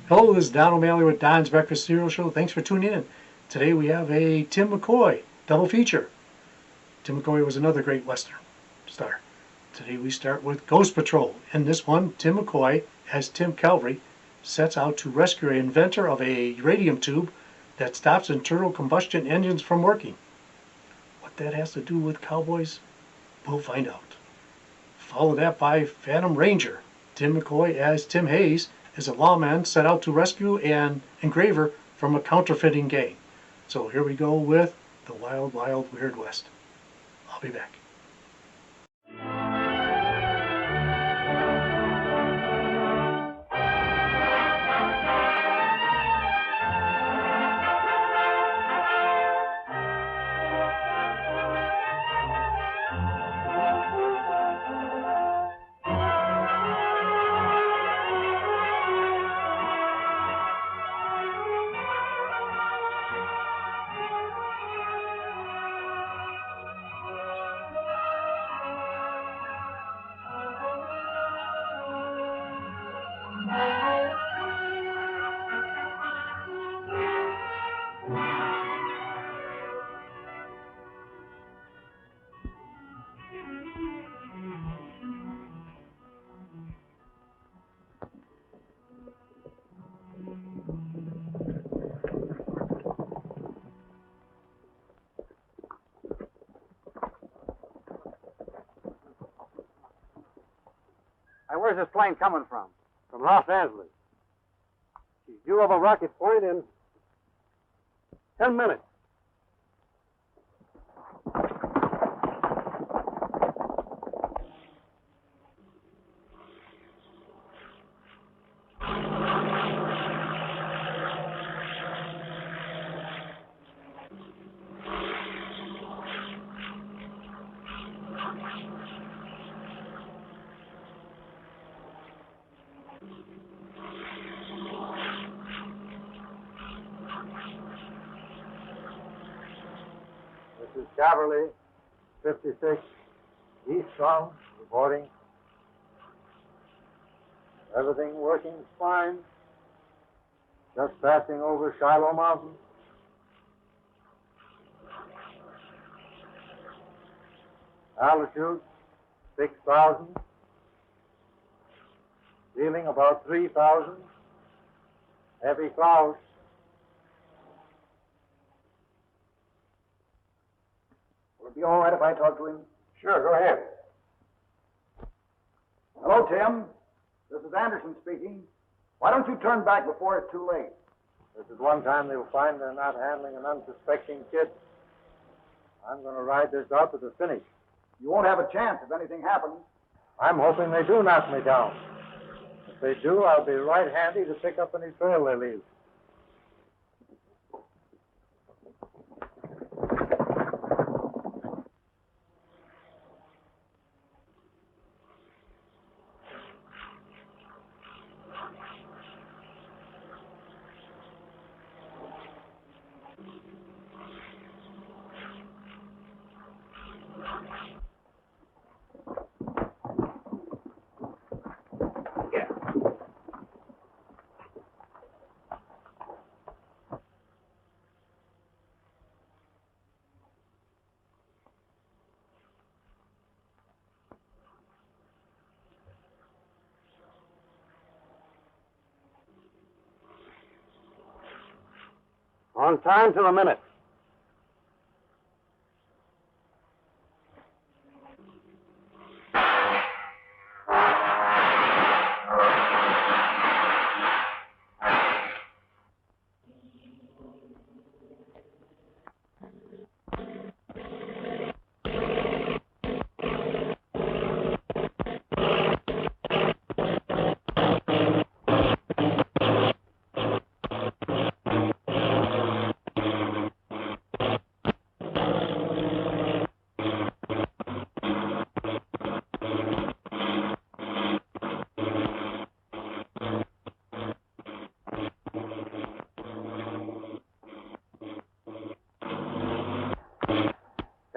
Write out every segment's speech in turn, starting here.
Hello, this is Don O'Malley with Don's Breakfast Cereal Show. Thanks for tuning in. Today we have a Tim McCoy double feature. Tim McCoy was another great Western star. Today we start with Ghost Patrol. In this one, Tim McCoy, as Tim Caverly, sets out to rescue an inventor of a radium tube that stops internal combustion engines from working. What that has to do with cowboys, we'll find out. Follow that by Phantom Ranger. Tim McCoy, as Tim Hayes, is a lawman set out to rescue an engraver from a counterfeiting gang. So here we go with the Wild Wild Weird West. I'll be back. Where's this plane coming from? From Los Angeles. She's due over Rocket Point in 10 minutes. This is Caverly, 56, eastbound, reporting. Everything working fine. Just passing over Shiloh Mountain. Altitude, 6,000. Feeling about 3,000. Heavy clouds. Will it be all right if I talk to him? Sure, go ahead. Hello, Tim. This is Anderson speaking. Why don't you turn back before it's too late? This is one time they'll find they're not handling an unsuspecting kid. I'm going to ride this out to the finish. You won't have a chance if anything happens. I'm hoping they do knock me down. If they do, I'll be right handy to pick up any trail they leave. On time to the minute.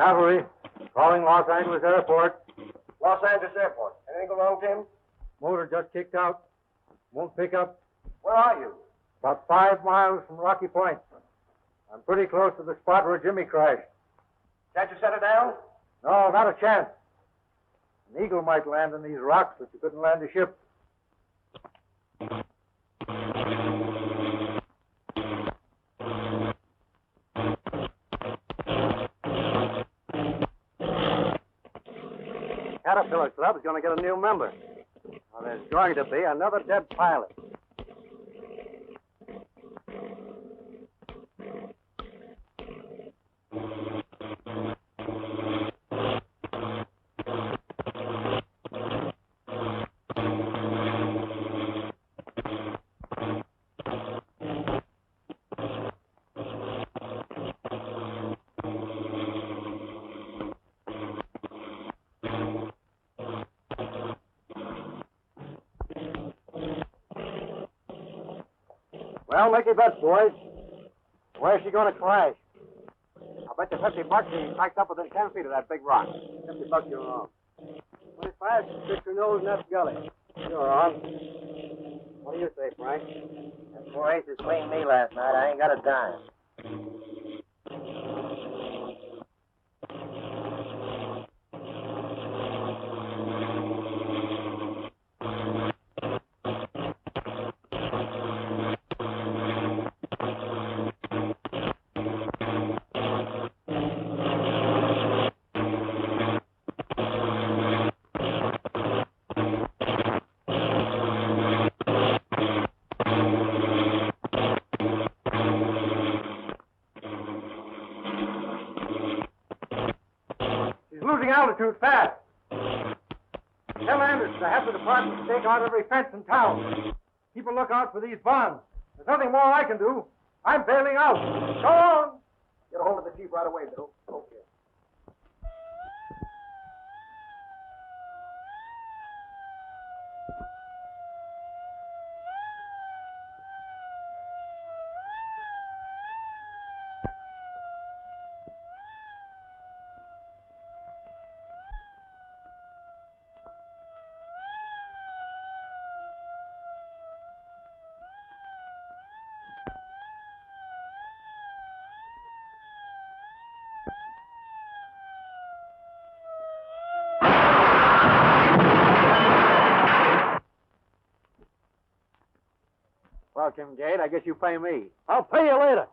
Cavalry, calling Los Angeles Airport. Los Angeles Airport. Anything go wrong, Tim? Motor just kicked out. Won't pick up. Where are you? About 5 miles from Rocky Point. I'm pretty close to the spot where Jimmy crashed. Can't you set her down? No, not a chance. An eagle might land in these rocks, but you couldn't land a ship. Caterpillar Club's going to get a new member. Well, there's going to be another dead pilot. Well, make your bets, boys. Where's she going to crash? I'll bet you $50 she packed up within 10 feet of that big rock. $50 you're wrong. 25, she sticks her nose in that gully. You're on. What do you say, Frank? That 4 aces cleaned me last night. I ain't got a dime. Losing altitude fast. Tell Anderson to have the department stake out every fence in town. Keep a lookout for these bonds. There's nothing more I can do. I'm bailing out. Go on. Get a hold of the chief right away, Bill. Okay. Well, Jim Gate, I guess you pay me. I'll pay you later.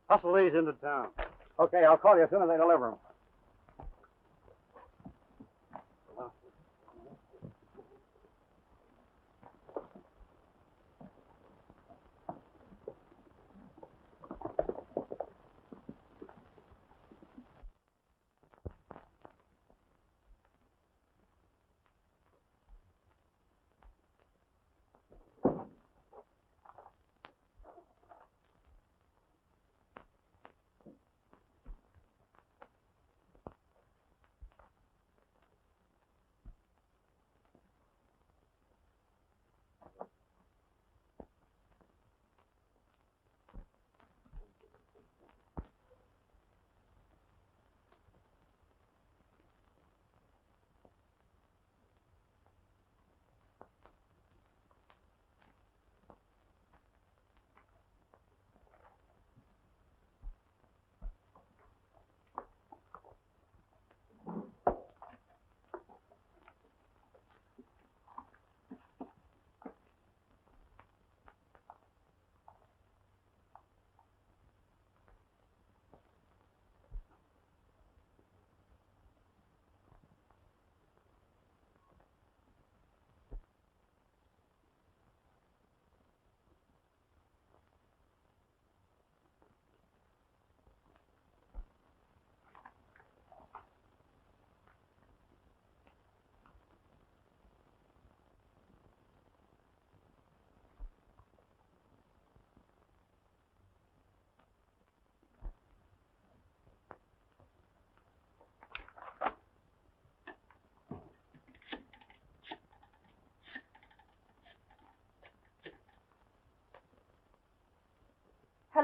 Hustle these into town. Okay, I'll call you as soon as they deliver them.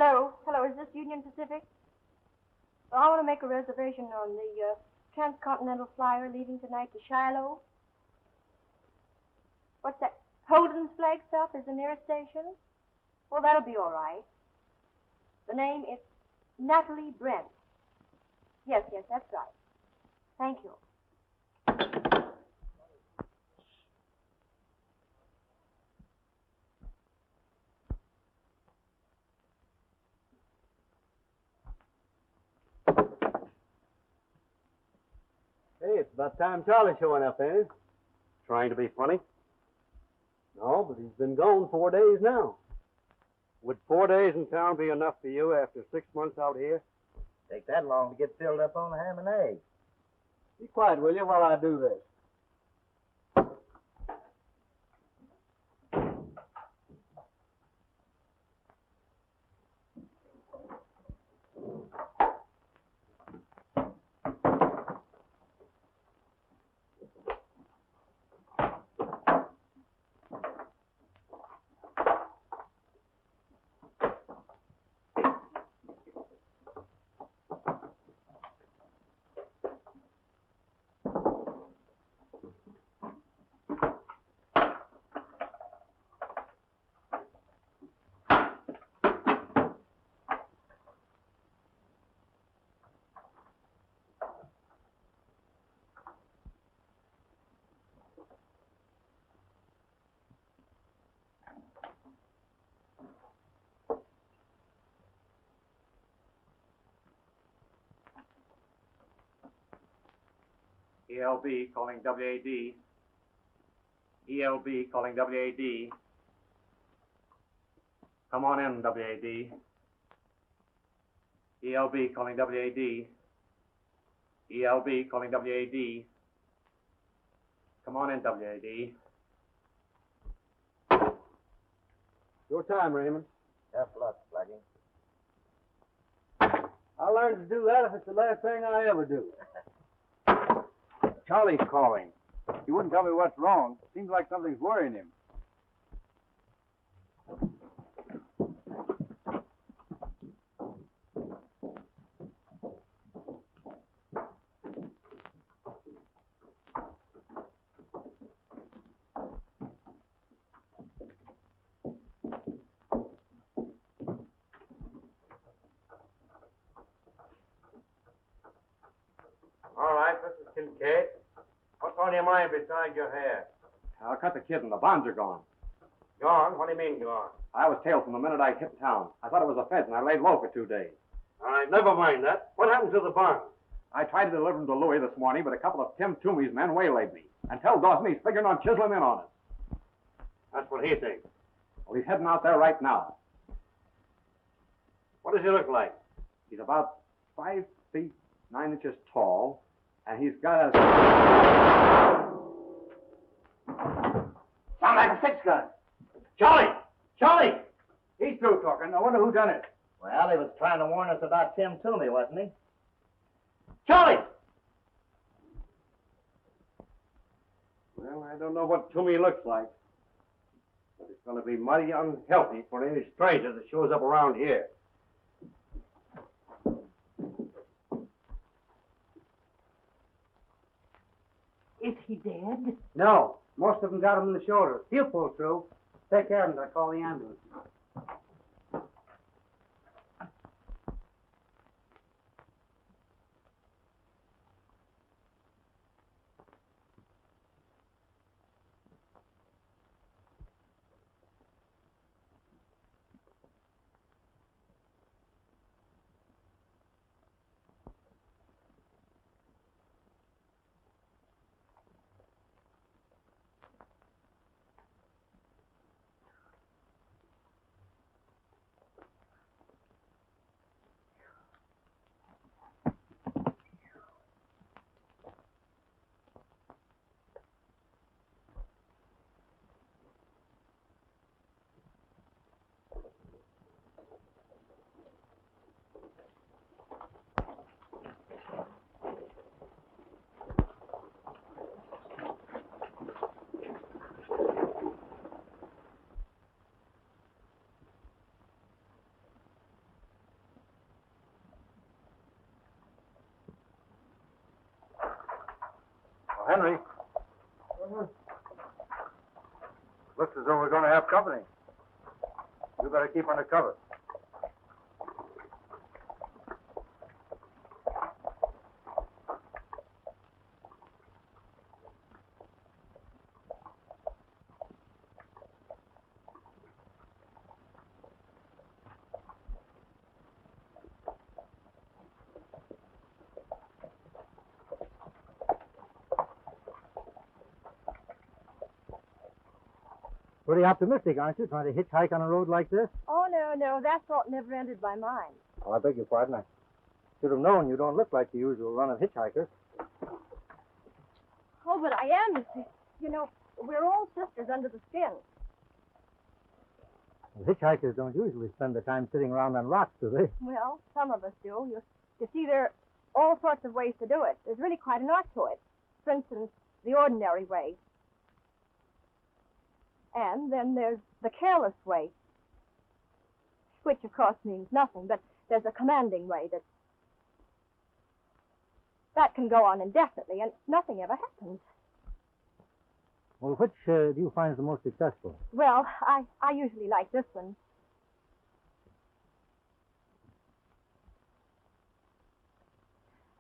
Hello, is this Union Pacific? Well, I want to make a reservation on the transcontinental flyer leaving tonight to Shiloh. What's that? Holden's Flagstaff is the nearest station? Well, that'll be all right. The name is Natalie Brent. Yes, that's right. Thank you. Hey, it's about time Charlie's showing up, ain't it? Trying to be funny? No, but he's been gone 4 days now. Would 4 days in town be enough for you after 6 months out here? Take that long to get filled up on the ham and eggs. Be quiet, will you, while I do this? ELB calling WAD. ELB calling WAD. Come on in, WAD. ELB calling WAD. ELB calling WAD. Come on in, WAD. Your time, Raymond. Tough luck, Blackie. I'll learn to do that if it's the last thing I ever do. Charlie's calling. He wouldn't tell me what's wrong. Seems like something's worrying him. All right, Mrs. Kincaid. What's on your mind besides your hair? I'll cut the kid and the bonds are gone. Gone? What do you mean gone? I was tailed from the minute I hit town. I thought it was a fence and I laid low for 2 days. All right, never mind that. What happened to the bonds? I tried to deliver them to Louis this morning, but a couple of Tim Toomey's men waylaid me. And tell Dawson he's figuring on chiseling in on us. That's what he thinks. Well, he's heading out there right now. What does he look like? He's about 5 feet 9 inches tall, and he's got a... Sound like a six-gun. Charlie! Charlie! He's through talking. I wonder who done it. Well, he was trying to warn us about Tim Toomey, wasn't he? Charlie! Well, I don't know what Toomey looks like. But it's going to be mighty unhealthy for any stranger that shows up around here. Is he dead? No. Most of them got him in the shoulder. He'll pull through. Take care of him. I'll call the ambulance. Henry. Looks as though we're going to have company. You better keep under cover. Pretty optimistic, aren't you, trying to hitchhike on a road like this? Oh, no, that thought never entered my mind. Well, I beg your pardon. I should have known you don't look like the usual run of hitchhikers. Oh, but I am, you see. You know, we're all sisters under the skin. Well, hitchhikers don't usually spend their time sitting around on rocks, do they? Well, some of us do. You see, there are all sorts of ways to do it. There's really quite an art to it. For instance, the ordinary way. And then there's the careless way, which, of course, means nothing, but there's a commanding way that can go on indefinitely, and nothing ever happens. Well, which do you find is the most successful? Well, I usually like this one.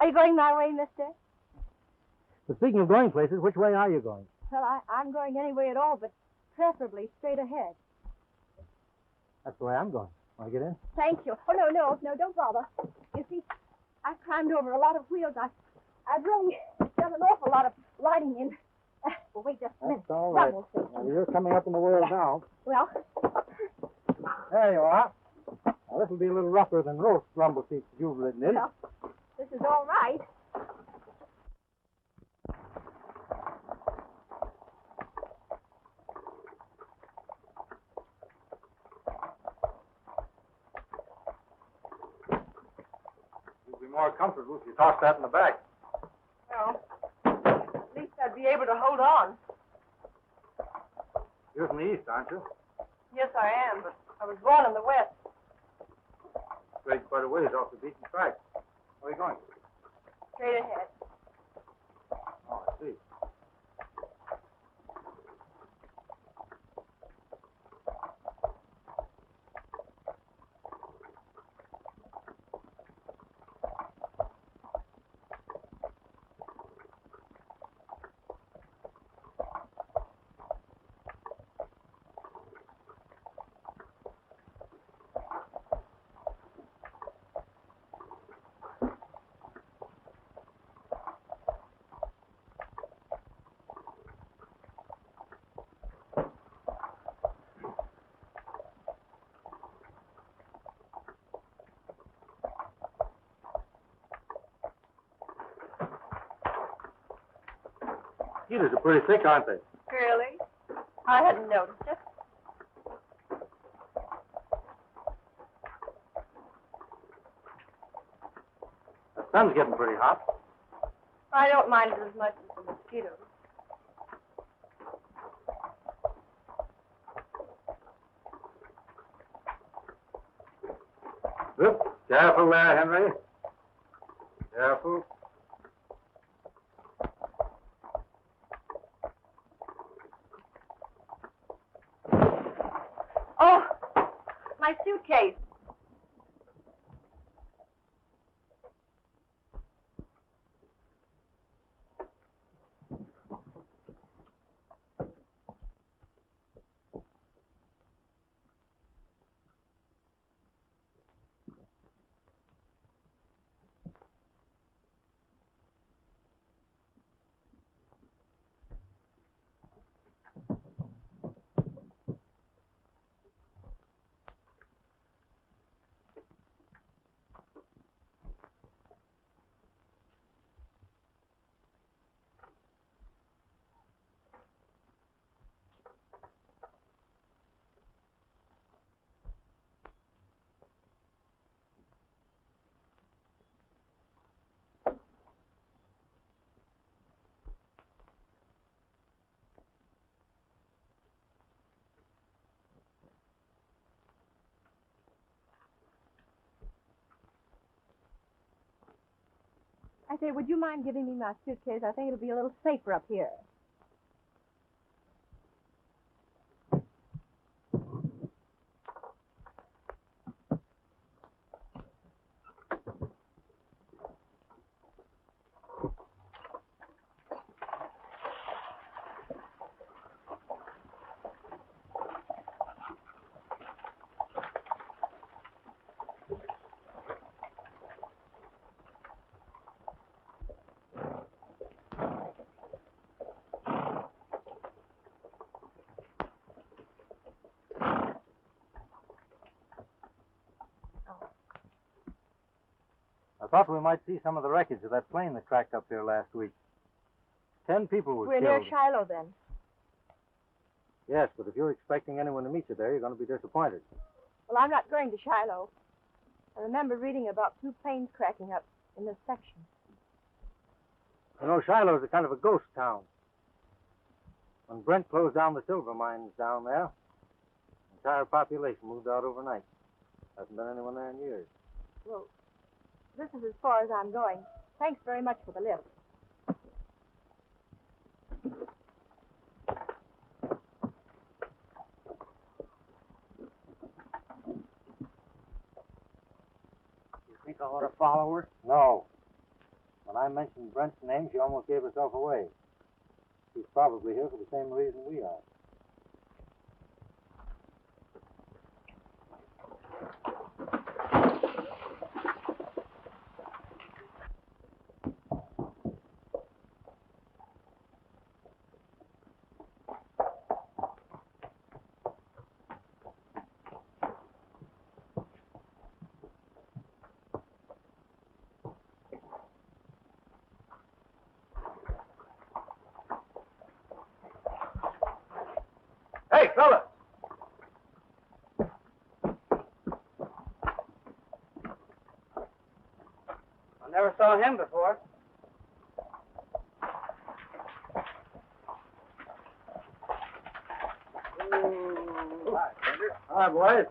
Are you going my way, mister? But speaking of going places, which way are you going? Well, I'm going any way at all, but preferably straight ahead. That's the way I'm going. Want to get in? Thank you. Oh, no, don't bother. You see, I've climbed over a lot of wheels. I've really done an awful lot of riding in. Well, wait just a minute. That's all right. Rumble station. Well, you're coming up in the world now. Well, There you are. Now, this will be a little rougher than most rumble seats you've ridden in. well, this is all right. You'll be more comfortable if you toss that in the back. Well, at least I'd be able to hold on. You're from the east, aren't you? Yes, I am, but I was born in the West. Straight quite a ways off the beaten track. Where are you going? Straight ahead. Oh, I see. Cedars are pretty thick, aren't they? Really? I hadn't noticed it. The sun's getting pretty hot. I don't mind it as much as the mosquitoes. Whoop. Careful there, Henry. Careful. Oh, my suitcase. I say, would you mind giving me my suitcase? I think it'll be a little safer up here. I thought we might see some of the wreckage of that plane that cracked up here last week. 10 people were We're killed. near Shiloh, then. Yes, but if you're expecting anyone to meet you there, you're going to be disappointed. Well, I'm not going to Shiloh. I remember reading about 2 planes cracking up in this section. You know, Shiloh's a kind of a ghost town. When Brent closed down the silver mines down there, the entire population moved out overnight. Hasn't been anyone there in years. Well, this is as far as I'm going. Thanks very much for the lift. You think I ought to follow her? No. When I mentioned Brent's name, she almost gave herself away. She's probably here for the same reason we are. Hey, fella! I never saw him before. Hi, boys.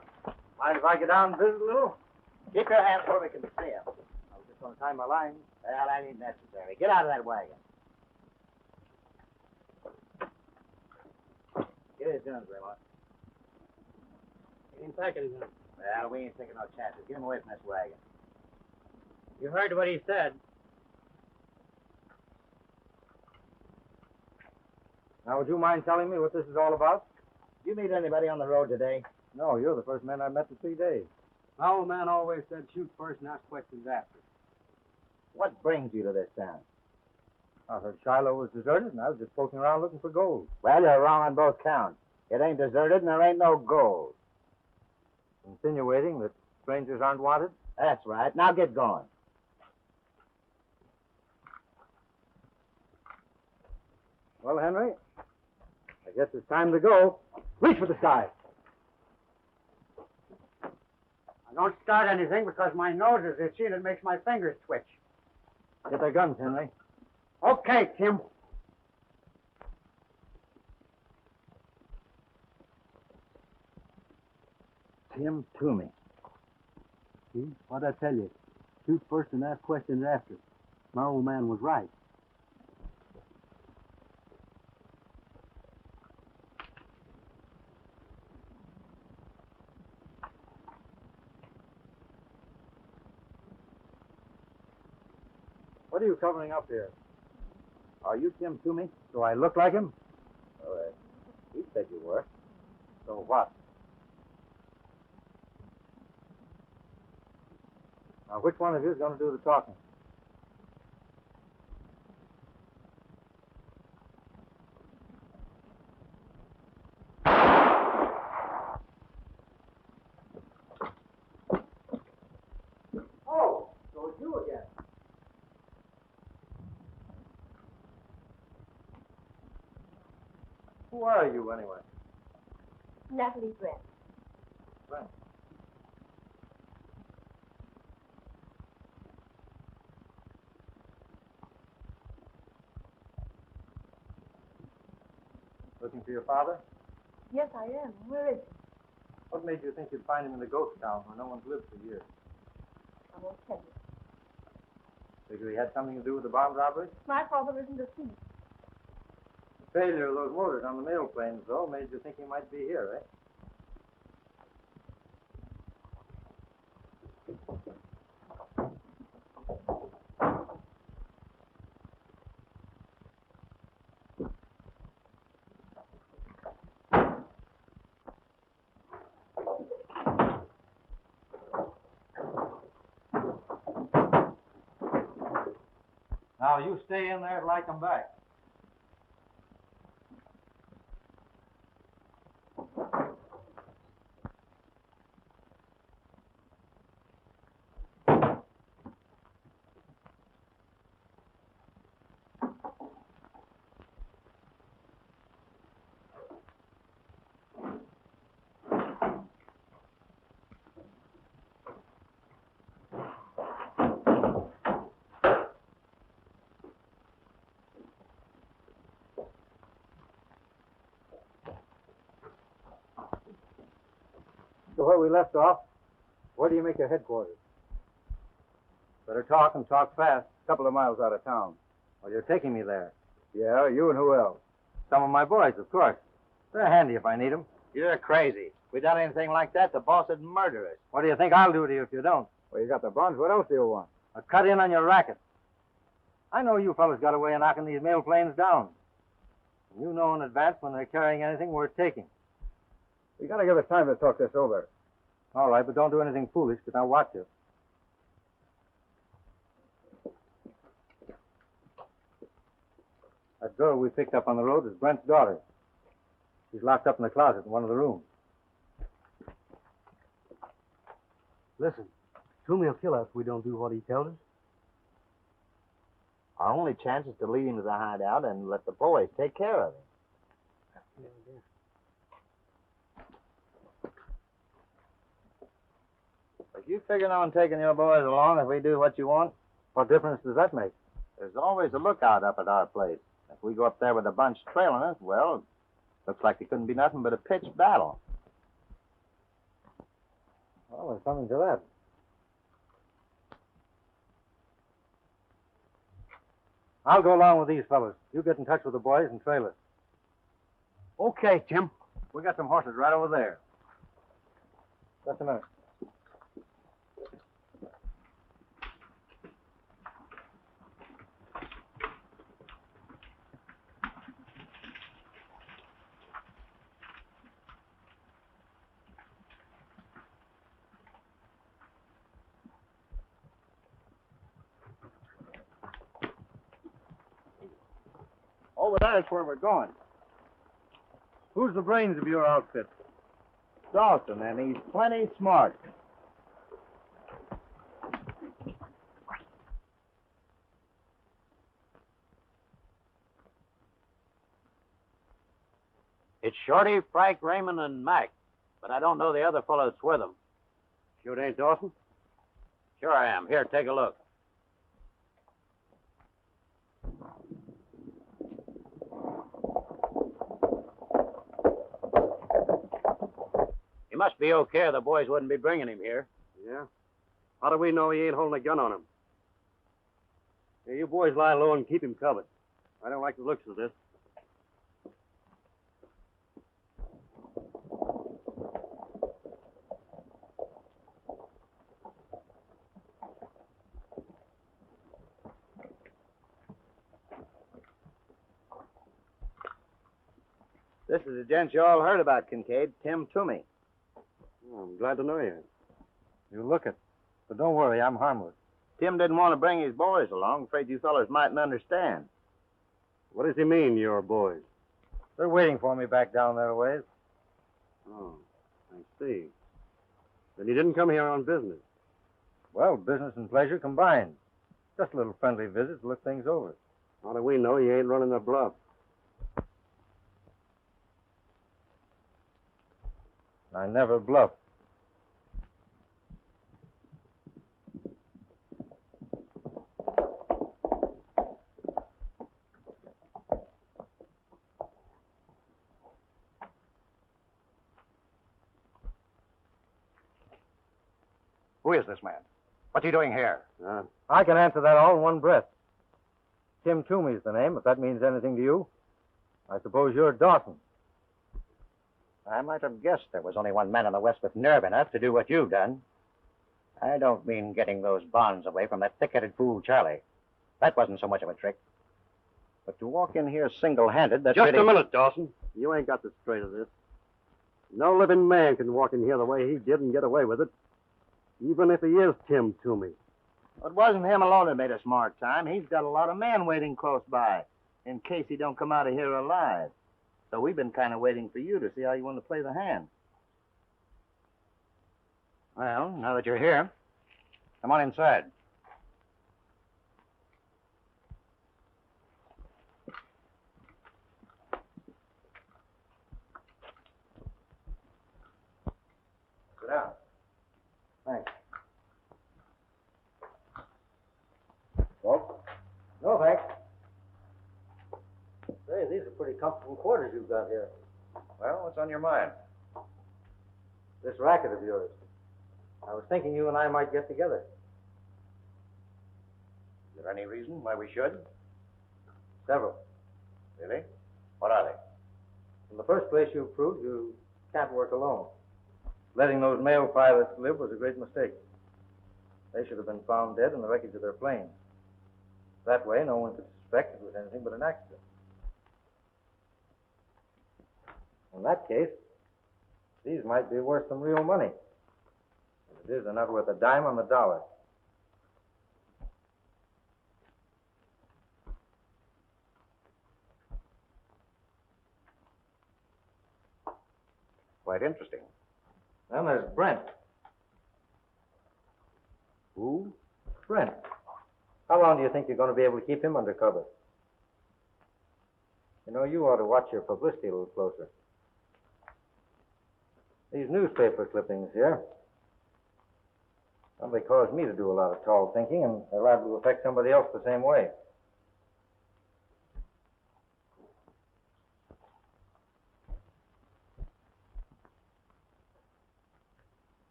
Mind if I get down and visit a little? Keep your hands where we can see him. I was just going to tie my line. Well, that ain't necessary. Get out of that wagon. Get his guns, Raymond. He ain't packing him. Well, we ain't taking no chances. Get him away from this wagon. You heard what he said. Now, would you mind telling me what this is all about? Did you meet anybody on the road today? No, you're the first man I've met in 3 days. My old man always said shoot first and ask questions after. What brings you to this town? I heard Shiloh was deserted, and I was just poking around looking for gold. Well, you're wrong on both counts. It ain't deserted and there ain't no gold. Insinuating that strangers aren't wanted? That's right. Now get going. Well, Henry, I guess it's time to go. Reach for the sky. I don't start anything because my nose is itchy and it makes my fingers twitch. Get their guns, Henry. Okay, Tim. Tim Toomey. See? What'd I tell you? Shoot first and ask questions after. My old man was right. What are you covering up here? Are you Tim Toomey? Do I look like him? Oh, you said you were. So what? Now, which one of you is going to do the talking? Oh, so it's you again. Who are you, anyway? Natalie Brent. Brent. Looking for your father? Yes, I am. Where is he? What made you think you'd find him in the ghost town where no one's lived for years? I won't tell you. Figure he had something to do with the bomb robbery? My father isn't a thief. The failure of those motors on the mail planes, though, made you think he might be here, eh? Now, you stay in there till I come back. So where we left off, where do you make your headquarters? Better talk and talk fast. A couple of miles out of town. Well, you're taking me there. Yeah, you and who else? Some of my boys, of course. They're handy if I need them. You're crazy. If we done anything like that, the boss would murder us. What do you think I'll do to you if you don't? Well, you got the bonds. What else do you want? I'll cut in on your racket. I know you fellas got a way of knocking these mail planes down. You know in advance when they're carrying anything worth taking. You got to give us time to talk this over. All right, but don't do anything foolish, because I'll watch you. That girl we picked up on the road is Brent's daughter. She's locked up in the closet in one of the rooms. Listen, Toomey will kill us if we don't do what he tells us. Our only chance is to lead him to the hideout and let the boys take care of him. If you figuring on taking your boys along if we do what you want? What difference does that make? There's always a lookout up at our place. If we go up there with a bunch trailing us, well, looks like it couldn't be nothing but a pitched battle. Well, there's something to that. I'll go along with these fellas. You get in touch with the boys and trail us. Okay, Tim. We got some horses right over there. Just a minute. Over there's where we're going. Who's the brains of your outfit? Dawson, and he's plenty smart. It's Shorty, Frank, Raymond, and Mac, but I don't know the other fellow that's with them. Sure it ain't Dawson? Sure I am. Here, take a look. He must be okay. The boys wouldn't be bringing him here. Yeah? How do we know he ain't holding a gun on him? Yeah, you boys lie low and keep him covered. I don't like the looks of this. This is the gent you all heard about, Kincaid, Tim Toomey. Oh, I'm glad to know you. You look it. But don't worry, I'm harmless. Tim didn't want to bring his boys along. Afraid you fellas mightn't understand. What does he mean, your boys? They're waiting for me back down there a ways. Oh, I see. Then he didn't come here on business. Well, business and pleasure combined. Just a little friendly visit to look things over. How do we know he ain't running a bluff? I never bluff. Who is this man? What's he doing here? I can answer that all in one breath. Tim Toomey's the name, if that means anything to you. I suppose you're Dawson. I might have guessed there was only one man in the West with nerve enough to do what you've done. I don't mean getting those bonds away from that thick-headed fool, Charlie. That wasn't so much of a trick. But to walk in here single-handed, that's Just really... a minute, Dawson. You ain't got the straight of this. No living man can walk in here the way he did and get away with it, even if he is Tim Toomey. It wasn't him alone that made a smart time. He's got a lot of men waiting close by, in case he don't come out of here alive. So we've been kind of waiting for you to see how you want to play the hand. Well, now that you're here, come on inside. Sit down. Thanks. Smoke? No, thanks. Say, these are pretty comfortable quarters you've got here. Well, what's on your mind? This racket of yours. I was thinking you and I might get together. Is there any reason why we should? Several. Really? What are they? In the first place, you've proved you can't work alone. Letting those male pilots live was a great mistake. They should have been found dead in the wreckage of their plane. That way, no one could suspect it was anything but an accident. In that case, these might be worth some real money. If it is, they're not worth a dime on the dollar. Quite interesting. Then there's Brent. Who? Brent. How long do you think you're going to be able to keep him under cover? You know, you ought to watch your publicity a little closer. These newspaper clippings here, well, they cause me to do a lot of tall thinking, and they're liable to affect somebody else the same way.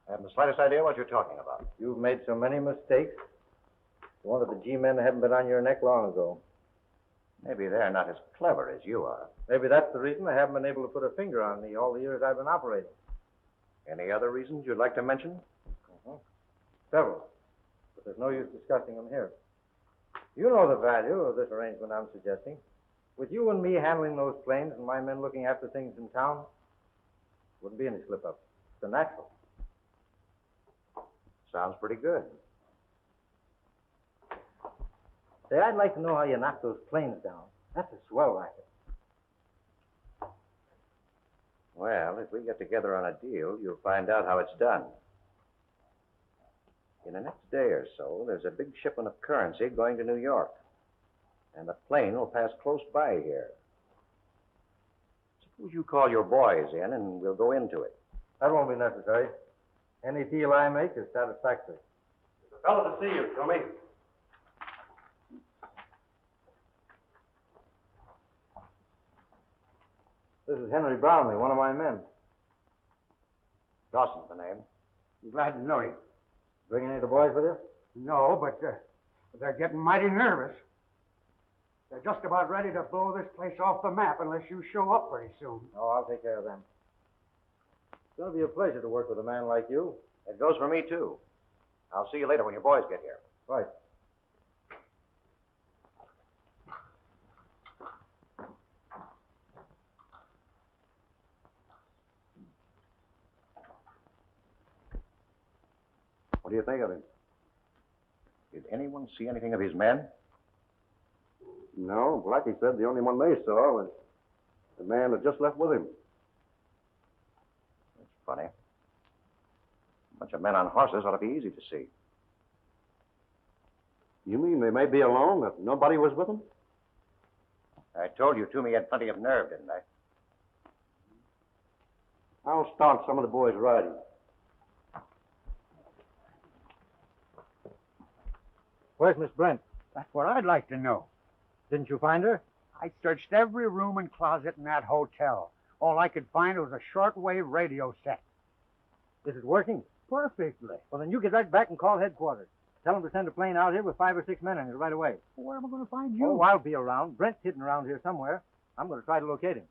I haven't the slightest idea what you're talking about. You've made so many mistakes. One of the G-men haven't been on your neck long ago. Maybe they're not as clever as you are. Maybe that's the reason they haven't been able to put a finger on me all the years I've been operating. Any other reasons you'd like to mention? Several. But there's no use discussing them here. You know the value of this arrangement I'm suggesting. With you and me handling those planes and my men looking after things in town, wouldn't be any slip-up. It's a natural. Sounds pretty good. Say, I'd like to know how you knock those planes down. That's a swell racket. Well, if we get together on a deal, you'll find out how it's done. In the next day or so, there's a big shipment of currency going to New York. And the plane will pass close by here. Suppose you call your boys in and we'll go into it. That won't be necessary. Any deal I make is satisfactory. It's a fellow to see you, Tommy. This is Henry Brownlee, one of my men. Dawson's the name. I'm glad to know you. Bring any of the boys with you? No, but they're getting mighty nervous. They're just about ready to blow this place off the map unless you show up pretty soon. Oh, I'll take care of them. It's going to be a pleasure to work with a man like you. It goes for me, too. I'll see you later when your boys get here. Right. What do you think of him? Did anyone see anything of his men? No, Blackie said the only one they saw was the man that just left with him. That's funny. A bunch of men on horses ought to be easy to see. You mean they may be alone, that nobody was with them? I told you Toomey had plenty of nerve, didn't I? I'll start some of the boys riding. Where's Miss Brent? That's what I'd like to know. Didn't you find her? I searched every room and closet in that hotel. All I could find was a shortwave radio set. Is it working? Perfectly. Well, then you get right back and call headquarters. Tell them to send a plane out here with 5 or 6 men in it right away. Well, where am I going to find you? Oh, I'll be around. Brent's hidden around here somewhere. I'm going to try to locate him.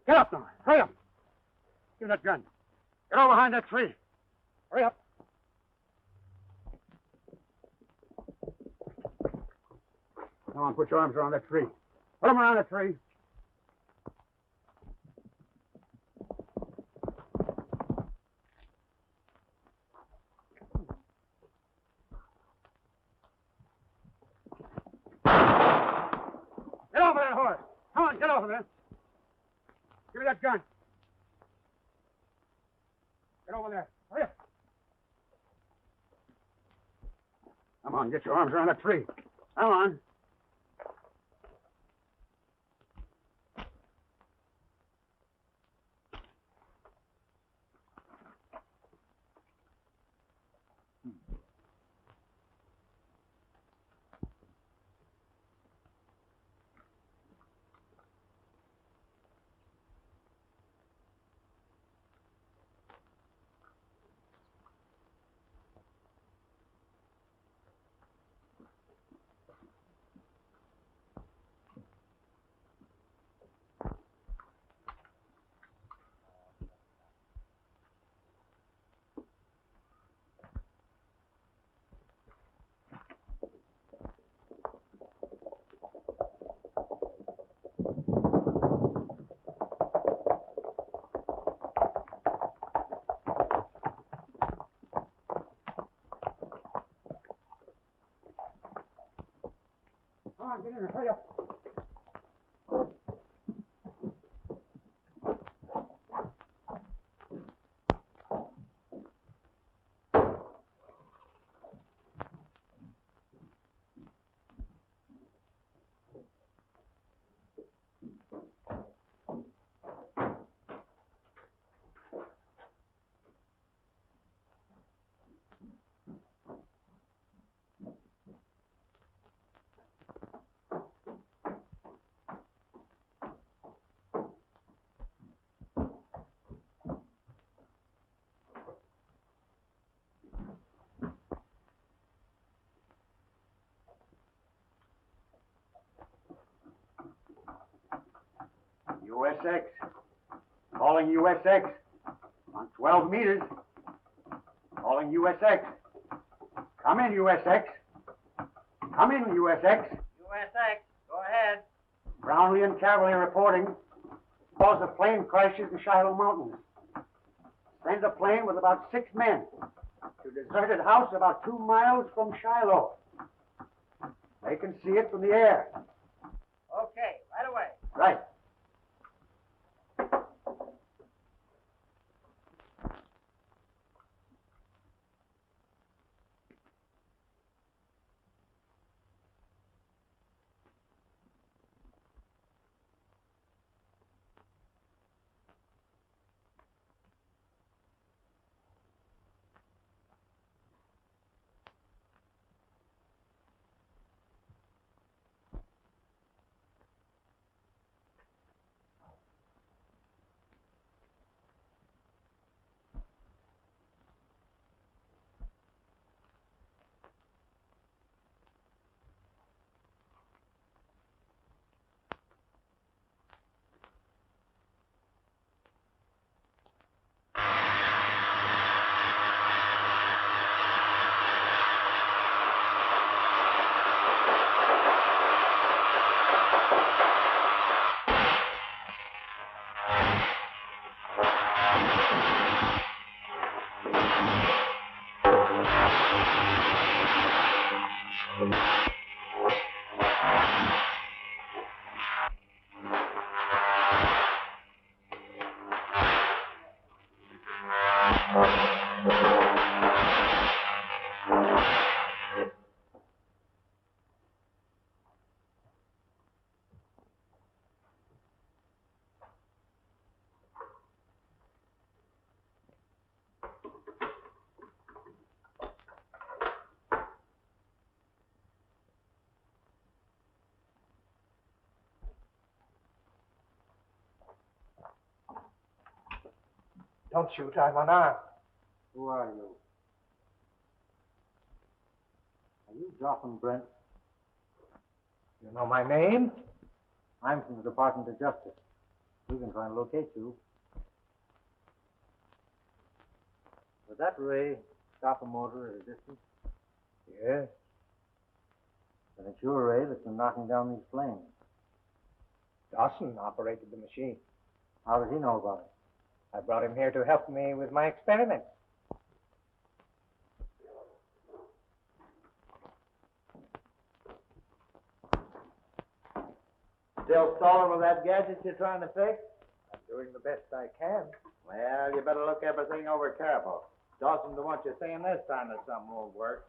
Get up now. Hurry up. Give me that gun. Get over behind that tree. Hurry up. Come on, put your arms around that tree. Put them around that tree. Get over that horse. Come on, get over there. Give me that gun. Get over there. Hurry up. Come on, get your arms around that tree. Come on. Come on, get in there. Hurry up. USX. Calling USX. On 12 meters. Calling USX. Come in, USX. Come in, USX. West X. Go ahead. Brownlee and Caverly reporting. Caused a plane crashes in Shiloh Mountains. Sent a plane with about 6 men to a deserted house about 2 miles from Shiloh. They can see it from the air. Okay, right away. Right. Don't shoot. I'm unarmed. Who are you? Are you Jotham Brent? You know my name? I'm from the Department of Justice. We've been trying to locate you. Was that Ray stop a motor at a distance? Yes. Then it's your Ray that's been knocking down these planes. Dawson operated the machine. How does he know about it? I brought him here to help me with my experiment. Still stalling with that gadget you're trying to fix? I'm doing the best I can. Well, you better look everything over careful. Dawson don't want you saying this time that something won't work.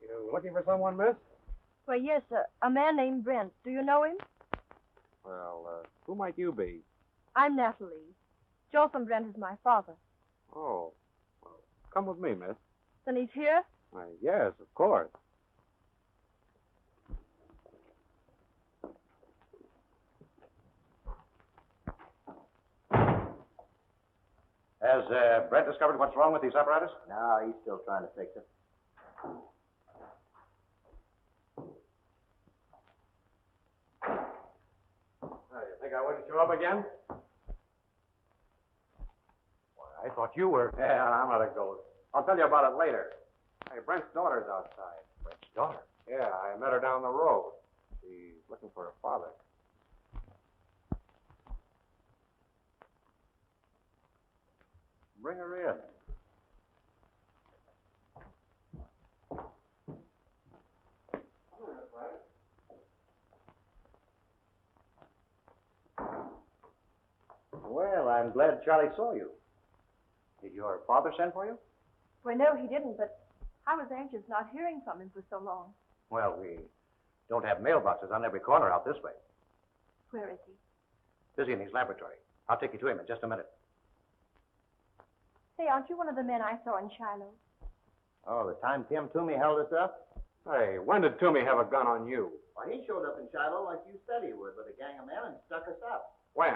You looking for someone, miss? Well, yes, a man named Brent. Do you know him? Well, who might you be? I'm Natalie. Jotham Brent is my father. Oh, well, come with me, miss. Then he's here? Why, yes, of course. Has Brent discovered what's wrong with these apparatus? No, he's still trying to fix it. You think I wouldn't show up again? Why, I thought you were. Yeah, I'm not a ghost. I'll tell you about it later. Hey, Brent's daughter's outside. Brent's daughter? Yeah, I met her down the road. She's looking for her father. Bring her in. Well, I'm glad Charlie saw you. Did your father send for you? Well, no, he didn't, but I was anxious not hearing from him for so long. Well, we don't have mailboxes on every corner out this way. Where is he? Busy in his laboratory. I'll take you to him in just a minute. Say, aren't you one of the men I saw in Shiloh? Oh, the time Tim Toomey held us up? Hey, when did Toomey have a gun on you? Well, he showed up in Shiloh like you said he would with a gang of men and stuck us up. When?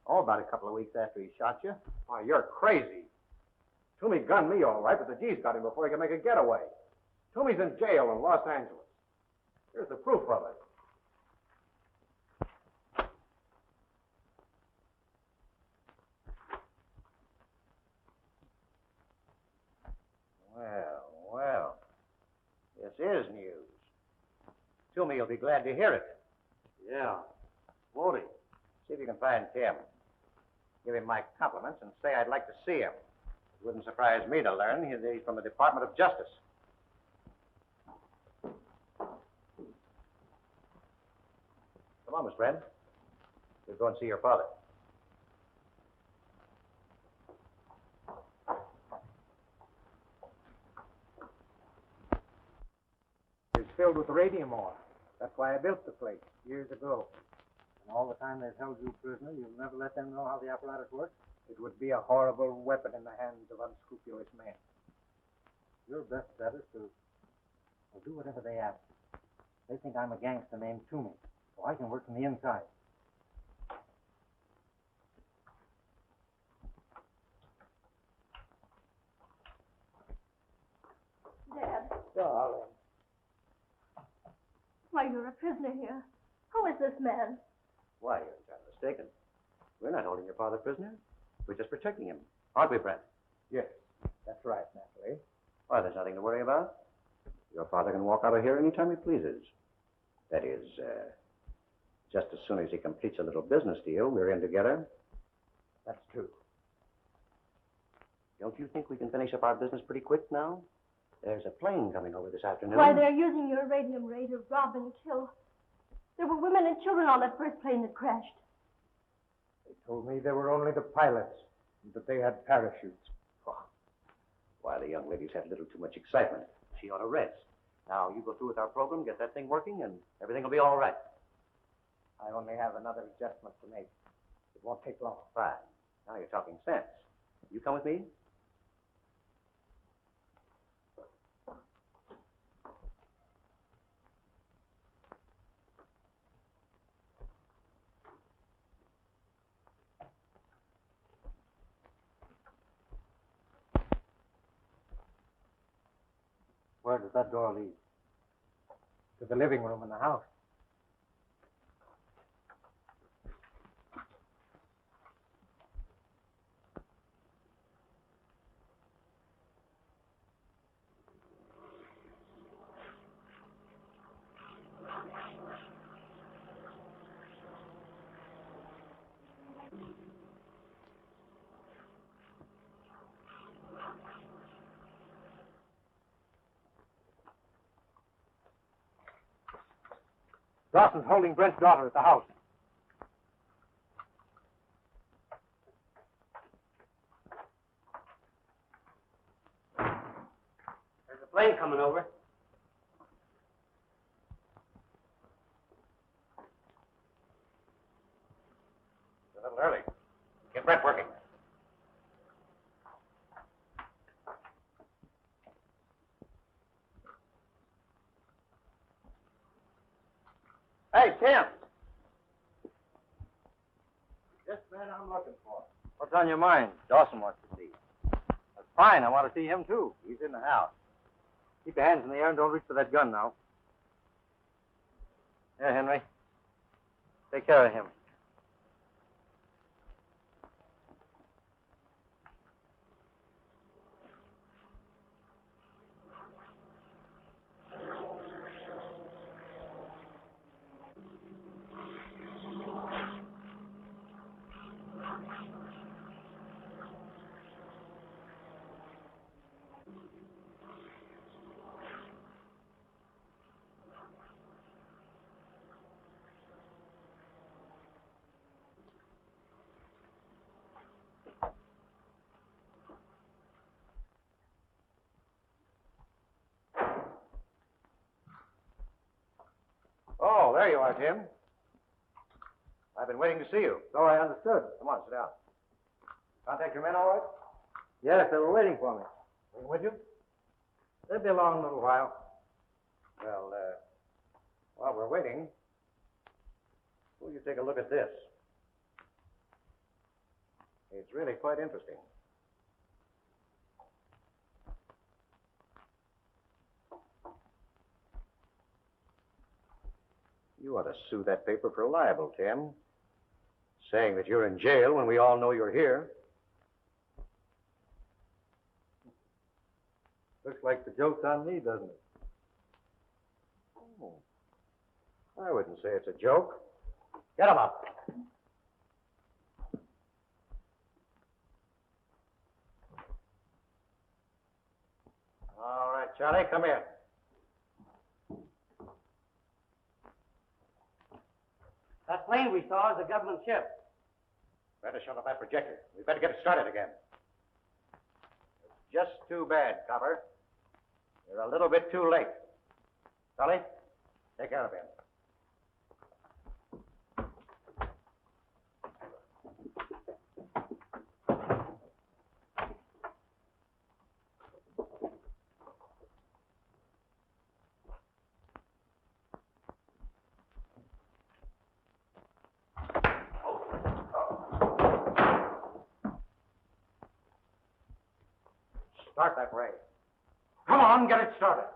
Oh, about a couple of weeks after he shot you. Why, you're crazy. Toomey gunned me all right, but the G's got him before he could make a getaway. Toomey's in jail in Los Angeles. Here's the proof of it. Well, well. This is news. Toomey will be glad to hear it. Yeah. Won't he? See if you can find Tim. Give him my compliments and say I'd like to see him. It wouldn't surprise me to learn he's from the Department of Justice. Come on, Miss Brent. We'll go and see your father. It's filled with radium ore. That's why I built the place years ago. And all the time they've held you prisoner, you'll never let them know how the apparatus works. It would be a horrible weapon in the hands of unscrupulous men. Your best bet is to do whatever they ask. They think I'm a gangster named Toomey, so I can work from the inside. Dad, Darling. why, you're a prisoner here. Who is this man? Why, you're entirely mistaken. We're not holding your father prisoner. We're just protecting him. Aren't we, Brent? Yes, that's right, Natalie. Why, there's nothing to worry about. Your father can walk out of here anytime he pleases. That is, just as soon as he completes a little business deal we're in together. That's true. Don't you think we can finish up our business pretty quick now? There's a plane coming over this afternoon. Why, they're using your radium ray to rob and kill. There were women and children on that first plane that crashed. They told me they were only the pilots, and that they had parachutes. Oh. Why, the young lady's had a little too much excitement. She ought to rest. Now, you go through with our program, get that thing working, and everything will be all right. I only have another adjustment to make. It won't take long. Fine. Now you're talking sense. You come with me? Where does that door lead? To the living room in the house. Dawson's holding Brent's daughter at the house. There's a plane coming over. It's a little early. Get Brent working. Hey, Tim. Just the man I'm looking for. What's on your mind? Dawson wants to see you. That's fine. I want to see him, too. He's in the house. Keep your hands in the air and don't reach for that gun now. Here, Henry. Take care of him. Oh, there you are, Tim. I've been waiting to see you. So I understood. Come on, sit down. Contact your men all right? Yes, they were waiting for me. Bring with you? They'll be along in a little while. Well, while we're waiting, will you take a look at this? It's really quite interesting. You ought to sue that paper for libel, Tim. Saying that you're in jail when we all know you're here. Looks like the joke's on me, doesn't it? Oh. I wouldn't say it's a joke. Get 'em up. All right, Charlie, come here. That plane we saw is a government ship. Better shut off that projector. We better get it started again. It's just too bad, Copper. You're a little bit too late. Charlie, take care of him. Start that ray. Come on, get it started.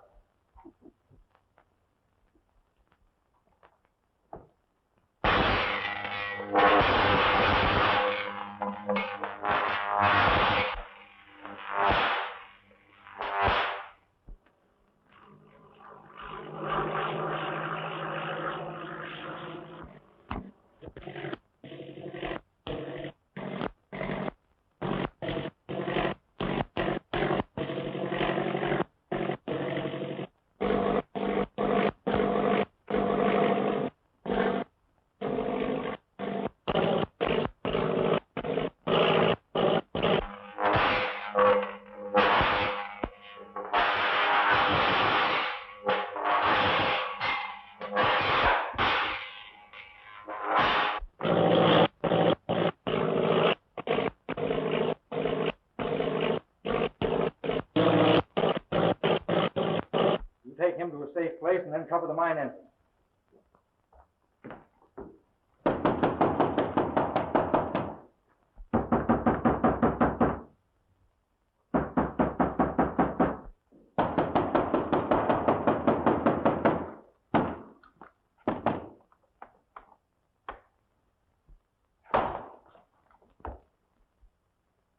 Take him to a safe place and then cover the mine entrance.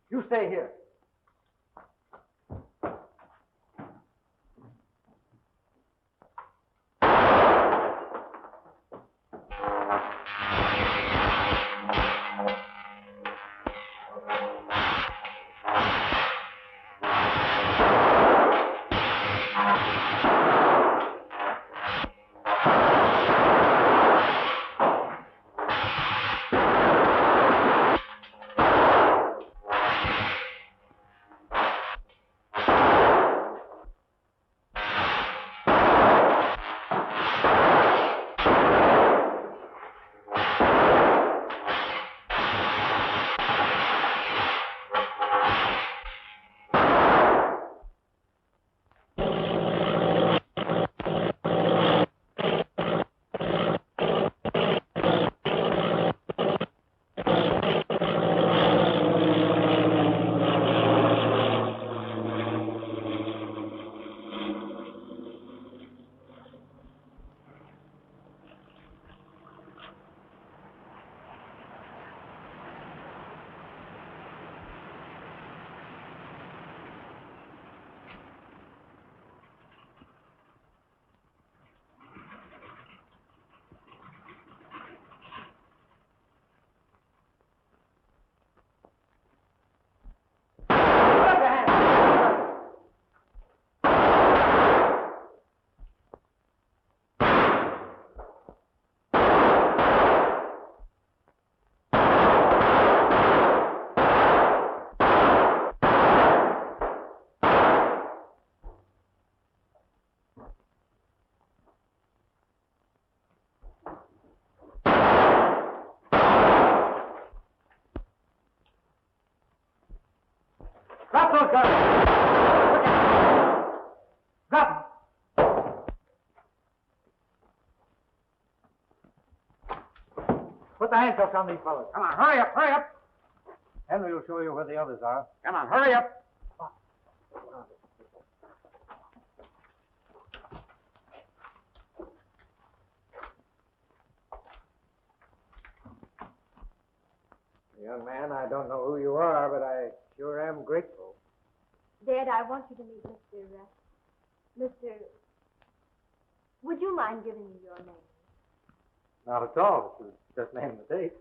You stay here. Put the handcuffs on these fellas. Come on, hurry up, hurry up. Henry will show you where the others are. Come on, hurry up. Young man, I don't know who you are, but I sure am grateful. Dad, I want you to meet Mr. Would you mind giving me your name? Not at all. This is just name the date.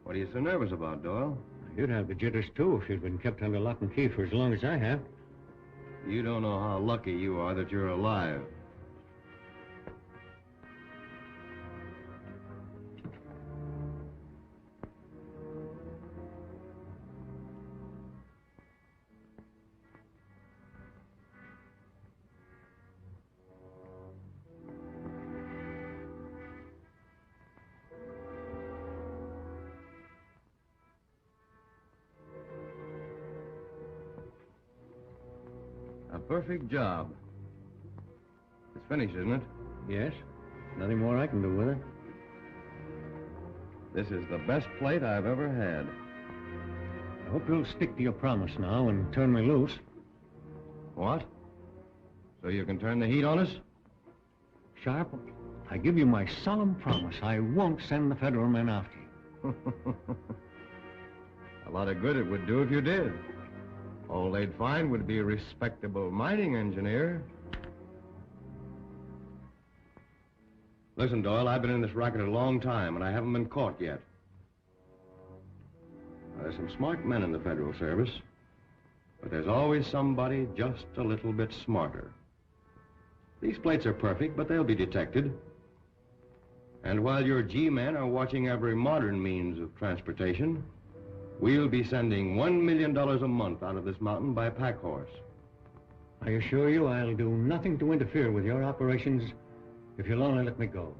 What are you so nervous about, Doyle? You'd have the jitters, too, if you'd been kept under lock and key for as long as I have. You don't know how lucky you are that you're alive. A perfect job. It's finished, isn't it? Yes. Nothing more I can do with it. This is the best plate I've ever had. I hope you'll stick to your promise now and turn me loose. What? So you can turn the heat on us? Sharp, I give you my solemn promise I won't send the federal men after you. A lot of good it would do if you did. All they'd find would be a respectable mining engineer. Listen, Doyle, I've been in this racket a long time, and I haven't been caught yet. Now, there's some smart men in the Federal Service, but there's always somebody just a little bit smarter. These plates are perfect, but they'll be detected. And while your G-men are watching every modern means of transportation, we'll be sending $1 million a month out of this mountain by pack horse. I assure you I'll do nothing to interfere with your operations if you'll only let me go.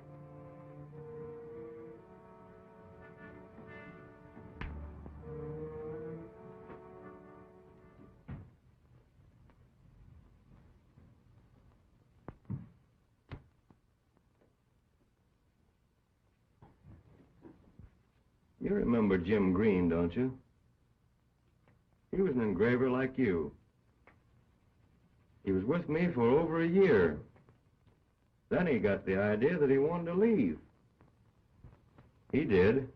You remember Jim Green, don't you? He was an engraver like you. He was with me for over a year. Then he got the idea that he wanted to leave. He did.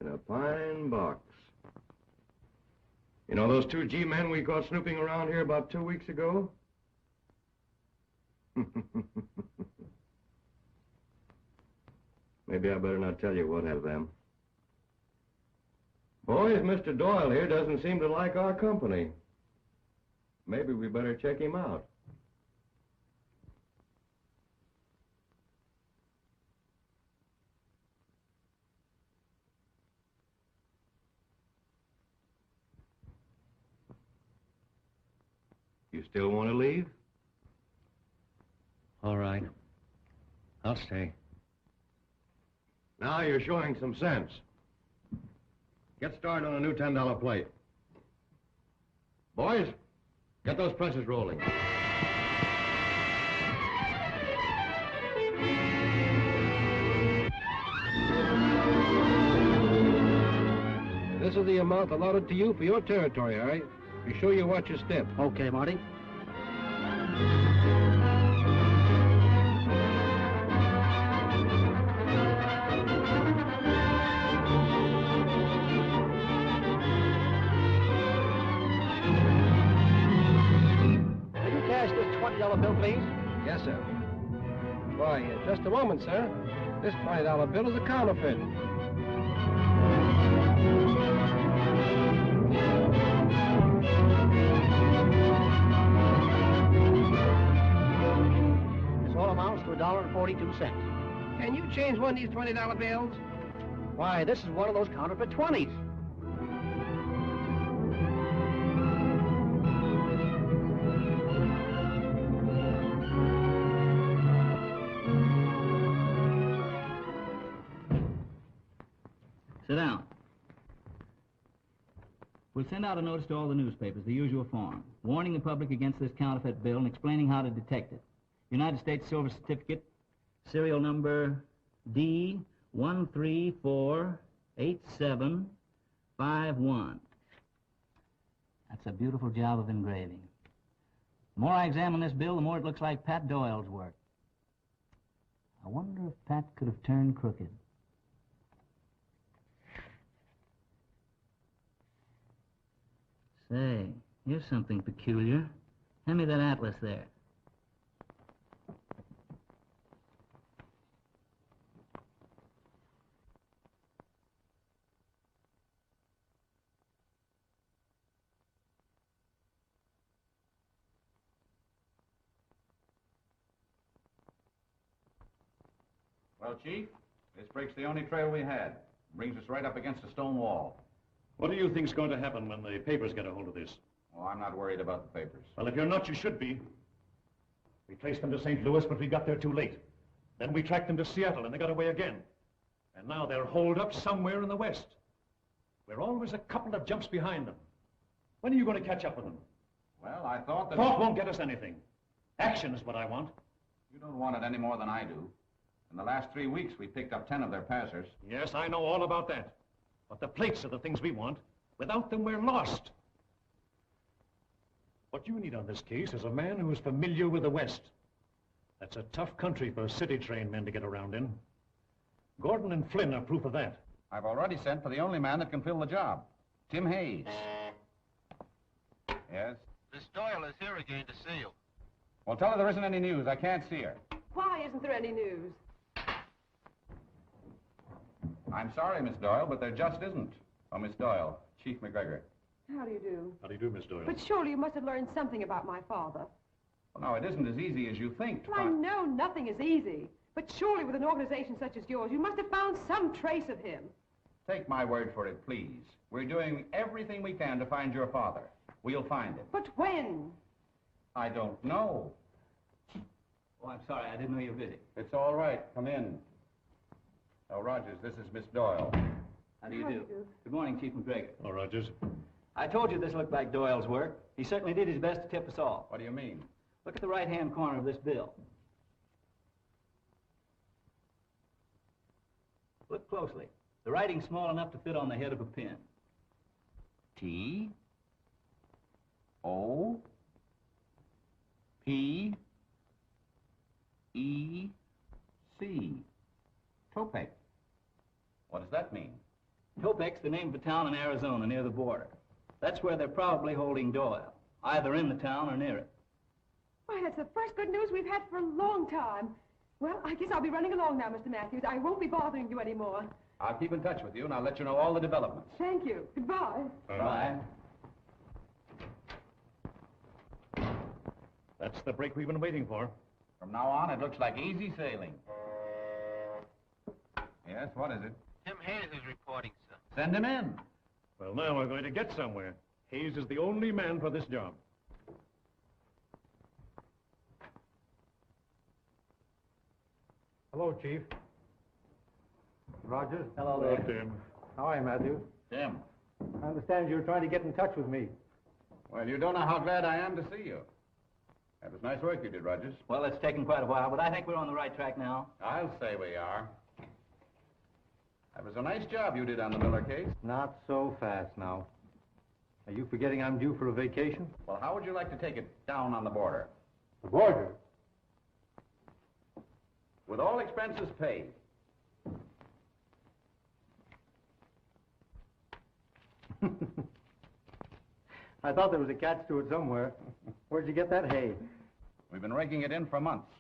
In a pine box. You know those two G-men we caught snooping around here about 2 weeks ago? Maybe I better not tell you what of them. Boys, Mr. Doyle here doesn't seem to like our company. Maybe we better check him out. You still want to leave? All right. I'll stay. Now you're showing some sense. Get started on a new $10 plate. Boys, get those presses rolling. This is the amount allotted to you for your territory, all right? Be sure you watch your step. Okay, Marty. Will you cash this $20 bill, please? Yes, sir. Why, just a moment, sir. This $20 bill is a counterfeit. This all amounts to $1.42. Can you change one of these $20 bills? Why, this is one of those counterfeit 20s. Sit down. We'll send out a notice to all the newspapers, the usual form, warning the public against this counterfeit bill and explaining how to detect it. United States Silver Certificate, serial number D1348751. That's a beautiful job of engraving. The more I examine this bill, the more it looks like Pat Doyle's work. I wonder if Pat could have turned crooked. Say, here's something peculiar. Hand me that atlas there. Well, Chief, this breaks the only trail we had. Brings us right up against a stone wall. What do you think's going to happen when the papers get a hold of this? Oh, I'm not worried about the papers. Well, if you're not, you should be. We traced them to St. Louis, but we got there too late. Then we tracked them to Seattle, and they got away again. And now they're holed up somewhere in the West. We're always a couple of jumps behind them. When are you going to catch up with them? Well, I thought that... Thought won't get us anything. Action is what I want. You don't want it any more than I do. In the last 3 weeks, we picked up 10 of their passers. Yes, I know all about that. But the plates are the things we want. Without them, we're lost. What you need on this case is a man who is familiar with the West. That's a tough country for city-trained men to get around in. Gordon and Flynn are proof of that. I've already sent for the only man that can fill the job, Tim Hayes. Yes? Miss Doyle is here again to see you. Well, tell her there isn't any news. I can't see her. Why isn't there any news? I'm sorry, Miss Doyle, but there just isn't. Oh, Miss Doyle, Chief McGregor. How do you do? How do you do, Miss Doyle? But surely you must have learned something about my father. Well, no, it isn't as easy as you think. Well, I know nothing is easy. But surely with an organization such as yours, you must have found some trace of him. Take my word for it, please. We're doing everything we can to find your father. We'll find him. But when? I don't know. Oh, I'm sorry. I didn't know you were busy. It's all right. Come in. Oh, Rogers, this is Miss Doyle. How do you do? Good morning, Chief McGregor. Oh, Rogers. I told you this looked like Doyle's work. He certainly did his best to tip us off. What do you mean? Look at the right-hand corner of this bill. Look closely. The writing's small enough to fit on the head of a pen. T O P E C. Topek. What does that mean? Topek's the name of a town in Arizona near the border. That's where they're probably holding Doyle, either in the town or near it. Why, that's the first good news we've had for a long time. Well, I guess I'll be running along now, Mr. Matthews. I won't be bothering you anymore. I'll keep in touch with you, and I'll let you know all the developments. Thank you. Goodbye. Bye. That's the break we've been waiting for. From now on, it looks like easy sailing. Yes, what is it? Tim Hayes is reporting, sir. Send him in. Well, now we're going to get somewhere. Hayes is the only man for this job. Hello, Chief. Rogers. Hello there. Tim. How are you, Matthew? Tim. I understand you're trying to get in touch with me. Well, you don't know how glad I am to see you. That was nice work you did, Rogers. Well, it's taken quite a while, but I think we're on the right track now. I'll say we are. That was a nice job you did on the Miller case. Not so fast now. Are you forgetting I'm due for a vacation? Well, how would you like to take it down on the border? The border? With all expenses paid. I thought there was a catch to it somewhere. Where'd you get that hay? We've been raking it in for months.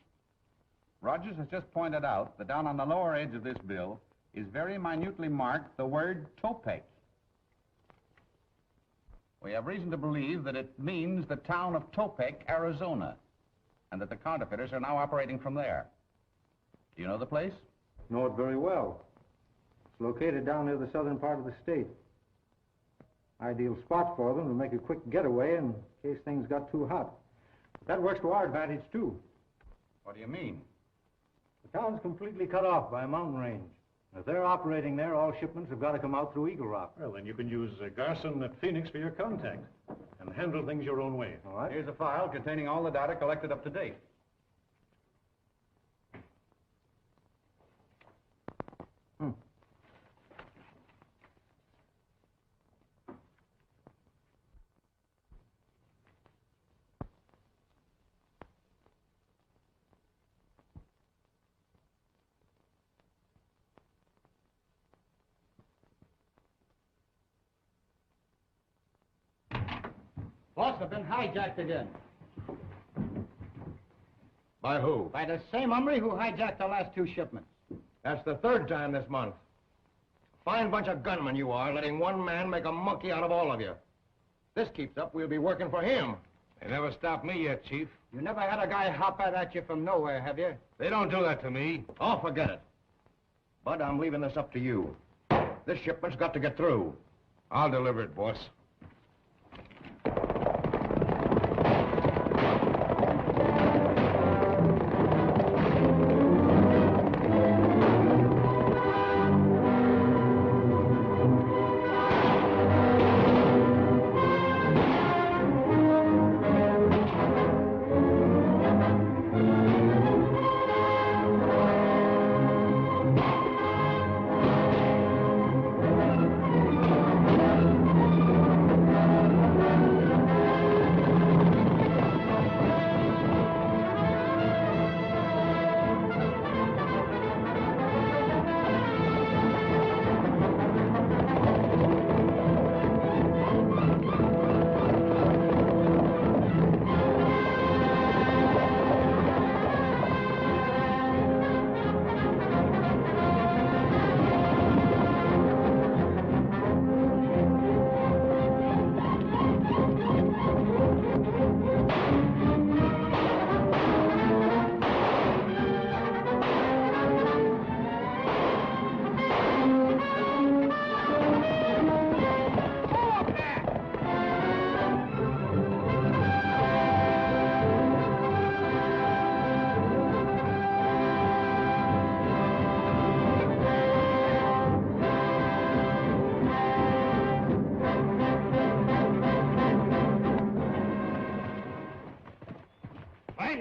Rogers has just pointed out that down on the lower edge of this bill is very minutely marked the word Topek. We have reason to believe that it means the town of Topek, Arizona, and that the counterfeiters are now operating from there. Do you know the place? Know it very well. It's located down near the southern part of the state. Ideal spot for them to make a quick getaway in case things got too hot. That works to our advantage, too. What do you mean? The town's completely cut off by a mountain range. If they're operating there, all shipments have got to come out through Eagle Rock. Well, then you can use Garson at Phoenix for your contact and handle things your own way. All right? Here's a file containing all the data collected up to date. Boss, I've been hijacked again. By who? By the same hombre who hijacked the last two shipments. That's the third time this month. Fine bunch of gunmen you are, letting one man make a monkey out of all of you. This keeps up, we'll be working for him. They never stopped me yet, Chief. You never had a guy hop out at you from nowhere, have you? They don't do that to me. Oh, forget it. Bud, I'm leaving this up to you. This shipment's got to get through. I'll deliver it, boss.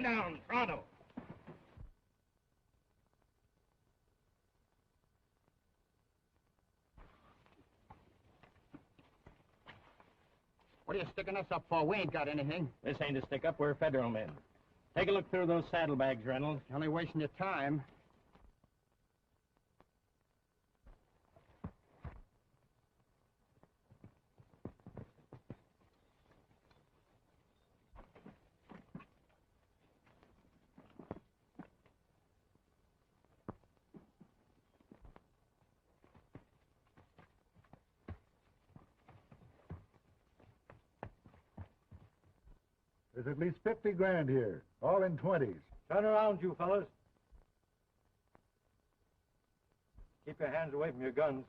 Down, pronto. What are you sticking us up for? We ain't got anything. This ain't a stick-up. We're federal men. Take a look through those saddlebags, Reynolds. You're only wasting your time. There's at least 50 grand here, all in 20s. Turn around, you fellas. Keep your hands away from your guns.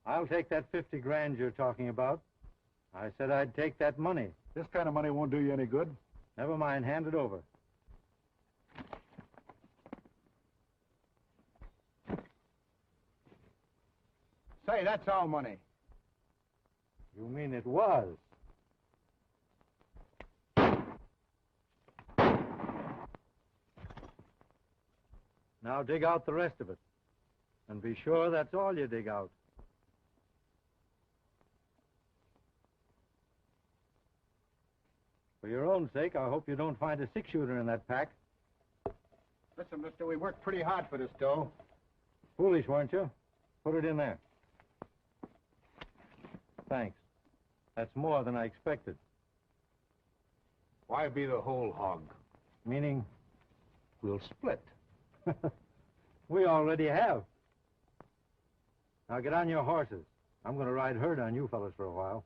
I'll take that 50 grand you're talking about. I said I'd take that money. This kind of money won't do you any good. Never mind, hand it over. Say, that's all money. You mean it was? Now dig out the rest of it. And be sure that's all you dig out. For your own sake, I hope you don't find a six-shooter in that pack. Listen, mister, we worked pretty hard for this dough. Foolish, weren't you? Put it in there. Thanks. That's more than I expected. Why be the whole hog? Meaning? We'll split. We already have. Now get on your horses. I'm going to ride herd on you fellas for a while.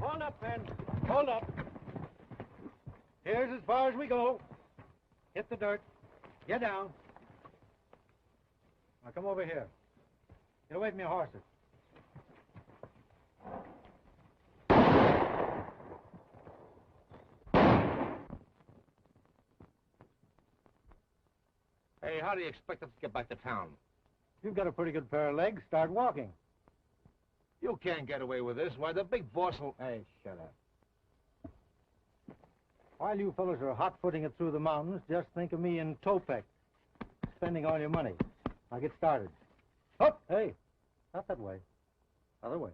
Hold up, Ben. Hold up. Here's as far as we go. Hit the dirt. Get down. Now come over here. Get away from your horses. Hey, how do you expect us to get back to town? You've got a pretty good pair of legs. Start walking. You can't get away with this. Why, the big boss will... Hey, shut up. While you fellas are hot-footing it through the mountains, just think of me in Topek, spending all your money. Now get started. Up! Hey, not that way. Other way.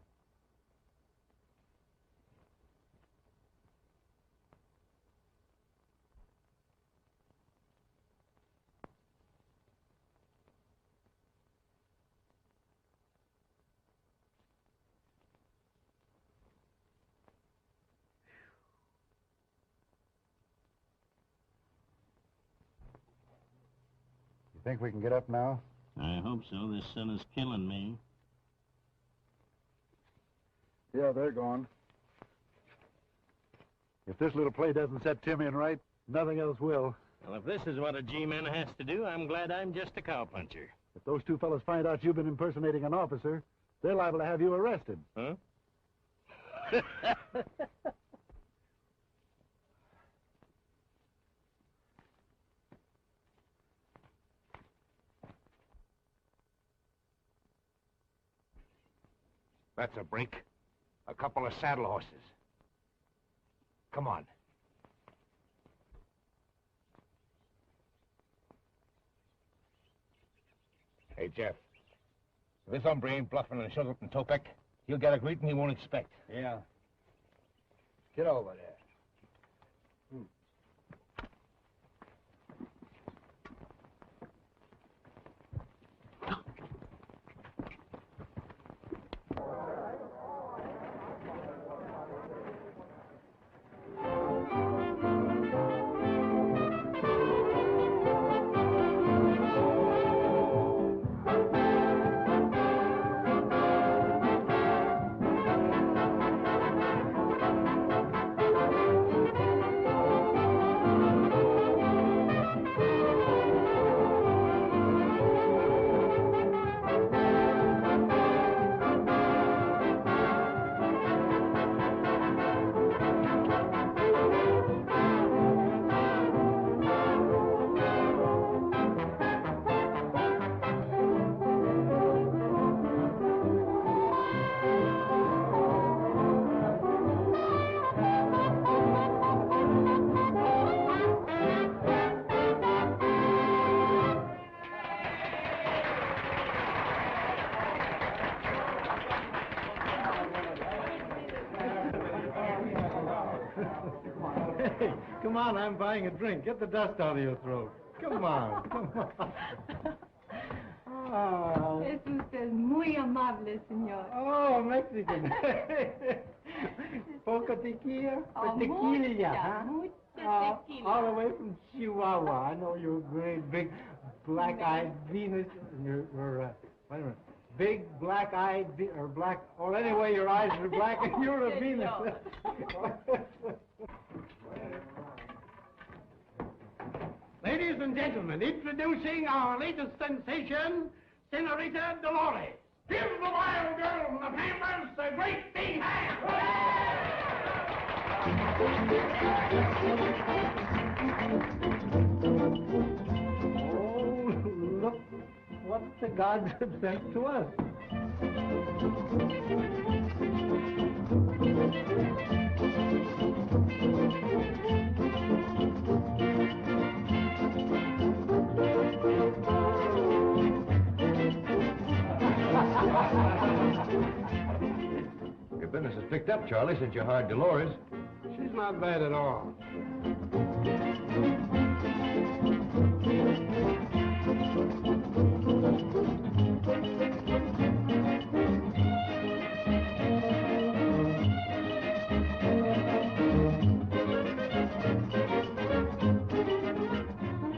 You think we can get up now? I hope so. This sun is killing me. Yeah, they're gone. If this little play doesn't set Tim in right, nothing else will. Well, if this is what a G-man has to do, I'm glad I'm just a cowpuncher. If those two fellas find out you've been impersonating an officer, they're liable to have you arrested. Huh? That's a break. A couple of saddle horses. Come on. Hey, Jeff. If this hombre ain't bluffing and shows up in Topek, he'll get a greeting he won't expect. Yeah. Get over there. Hey, come on, I'm buying a drink. Get the dust out of your throat. Come on, come on. Oh. Es usted muy amable, señor. Oh, Mexican. Poco tequila? Oh, Tequila, huh? mucha tequila. All the way from Chihuahua. I know you're great, big, black-eyed Venus. You're wait a minute. Big, black-eyed, or black, or anyway, your eyes are black and you're a Venus. Ladies and gentlemen, introducing our latest sensation, Senorita Dolores. Give the wild girl from the Pampas a great big hand! Oh, look what the gods have sent to us. Your business has picked up, Charlie, since you hired Dolores. She's not bad at all.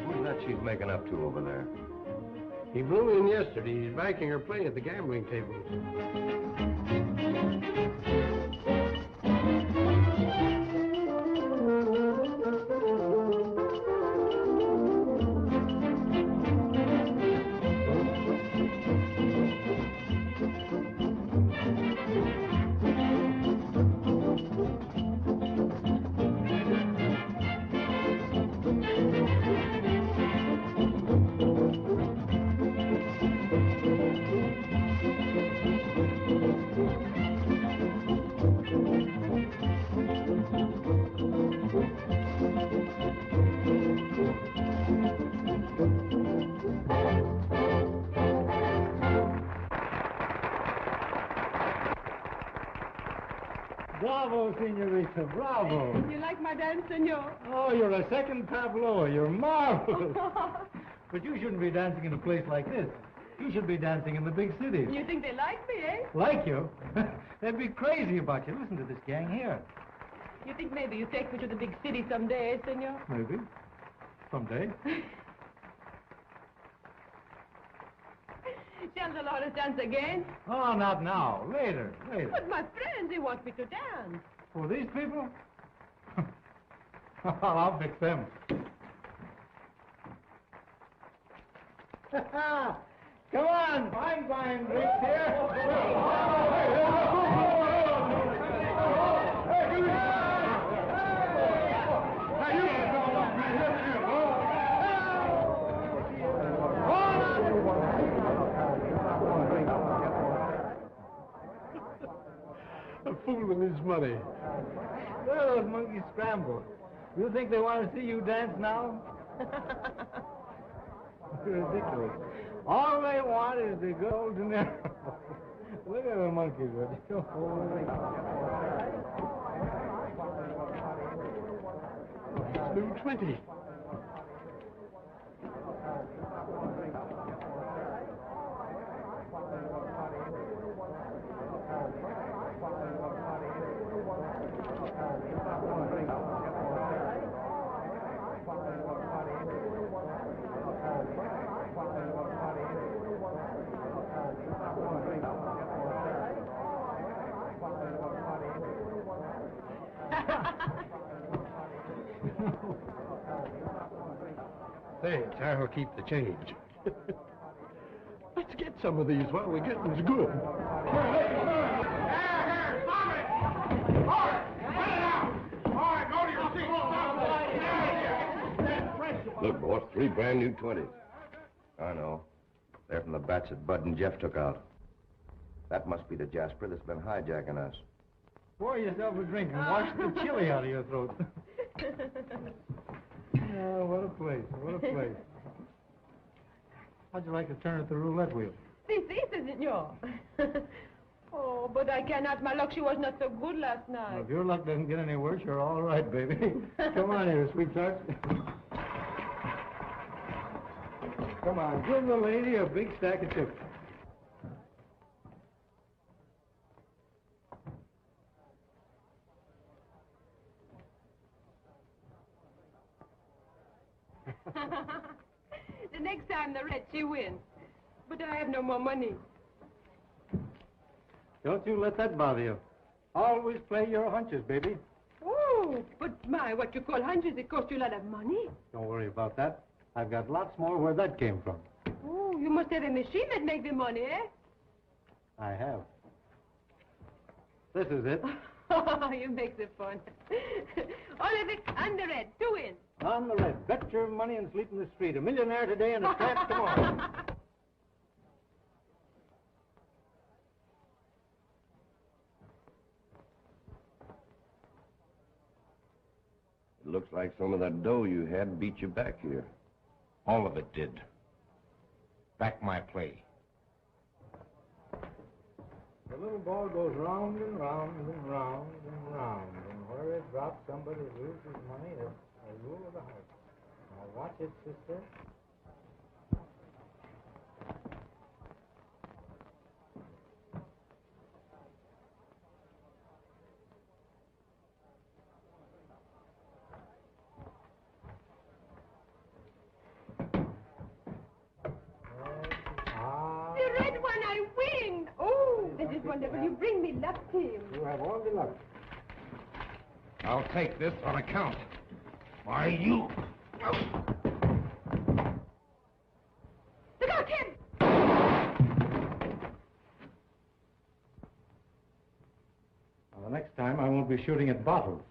Who's that she's making up to over there? He blew in yesterday. He's backing her play at the gambling tables. Bravo, senorita, bravo. You like my dance, senor? Oh, you're a second Pavlova. You're marvelous. But you shouldn't be dancing in a place like this. You should be dancing in the big cities. You think they like me, eh? Like you? They'd be crazy about you. Listen to this gang here. You think maybe you take me to the big city someday, eh, senor? Maybe. Someday. Shall Dolores dance again? Oh, not now. Later, later. But my friends, they want me to dance. For these people? I'll fix them. Come on, I'm buying drinks here. A fool with his money. Well, those monkeys scramble. You think they want to see you dance now? Ridiculous. All they want is the good old dinero. Look at the monkeys. Blue 20. Say, it's I'll keep the change. Let's get some of these while we're getting good. Look, boss, 3 brand new 20s. I know. They're from the batch that Bud and Jeff took out. That must be the Jasper that's been hijacking us. Pour yourself a drink and wash the chili out of your throat. Oh, what a place, what a place. How'd you like to turn at the roulette wheel? Si, senor. Oh, but I cannot. My luck, she was not so good last night. Well, if your luck doesn't get any worse, you're all right, baby. Come on here, sweetheart. Come on, give the lady a big stack of chips. The next time the red, she wins. But I have no more money. Don't you let that bother you. Always play your hunches, baby. Oh, but my, what you call hunches, it cost you a lot of money. Don't worry about that. I've got lots more where that came from. Oh, you must have a machine that makes the money, eh? I have. This is it. Oh, you make the fun. All of it on the red, 2 in. On the red. Bet your money and sleep in the street. A millionaire today and a tramp tomorrow. It looks like some of that dough you had beat you back here. All of it did. Back my play. The little ball goes round and round and round and round. And where it drops, somebody loses money. It's a rule of the house. Now watch it, sister. The red one, I win. Oh, this is wonderful. You bring me luck, Tim. You have all the luck. I'll take this on account. Why, you... Look out, Tim! Now, the next time, I won't be shooting at bottles.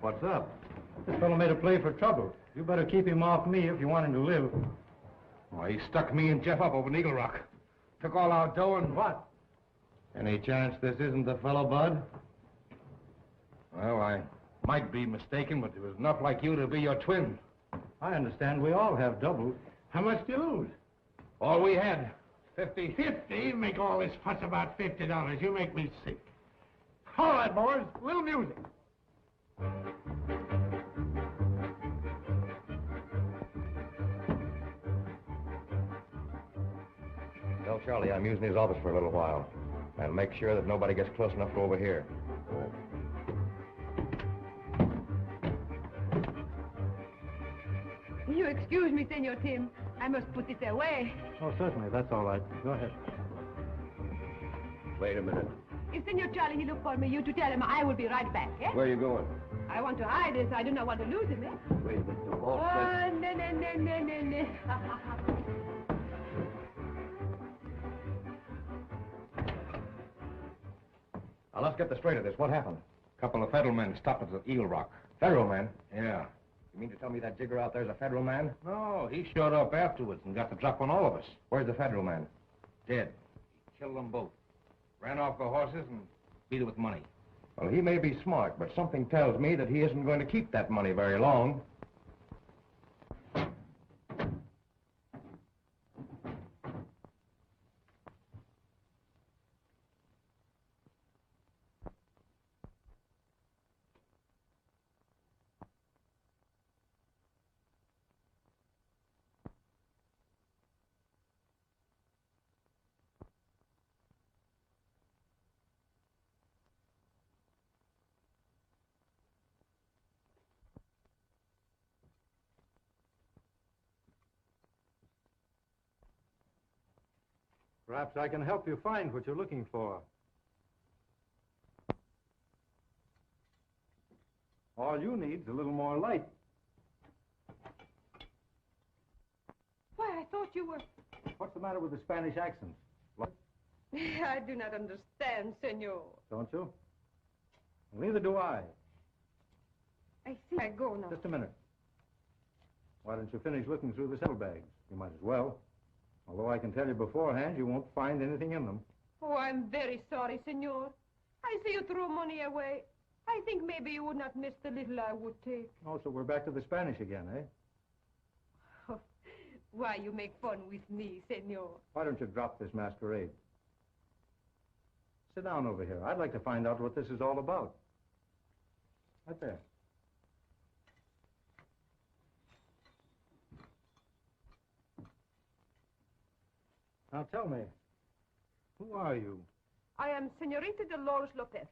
What's up? This fellow made a play for trouble. You better keep him off me if you want him to live. Why, he stuck me and Jeff up over in Eagle Rock. Took all our dough and what? Any chance this isn't the fellow, Bud? Well, I might be mistaken, but there was enough like you to be your twin. I understand we all have doubles. How much do you lose? All we had. 50. 50? Make all this fuss about $50. You make me sick. All right, boys. A little music. Tell Charlie I'm using his office for a little while. And make sure that nobody gets close enough to overhear. You excuse me, Senor Tim. I must put this away. Oh, certainly. That's all right. Go ahead. Wait a minute. If Senor Charlie, he look for me, you to tell him I will be right back, eh? Where are you going? I want to hide this. I do not want to lose him, eh? Wait a minute. The boss Oh, no. Now, let's get the straight of this. What happened? A couple of federal men stopped us at Eagle Rock. Federal man? Yeah. You mean to tell me that jigger out there's a federal man? No, he showed up afterwards and got the drop on all of us. Where's the federal man? Dead. He killed them both. Ran off the horses and beat it with money. Well, he may be smart, but something tells me that he isn't going to keep that money very long. Perhaps I can help you find what you're looking for. All you need's a little more light. Why, I thought you were... What's the matter with the Spanish accent? I do not understand, Senor. Don't you? Well, neither do I. I see. I go now. Just a minute. Why don't you finish looking through the saddlebags? You might as well. Although I can tell you beforehand, you won't find anything in them. Oh, I'm very sorry, Senor. I see you throw money away. I think maybe you would not miss the little I would take. Oh, so we're back to the Spanish again, eh? Oh, why, you make fun with me, senor. Why don't you drop this masquerade? Sit down over here. I'd like to find out what this is all about. Right there. Now tell me, who are you? I am Senorita Dolores Lopez.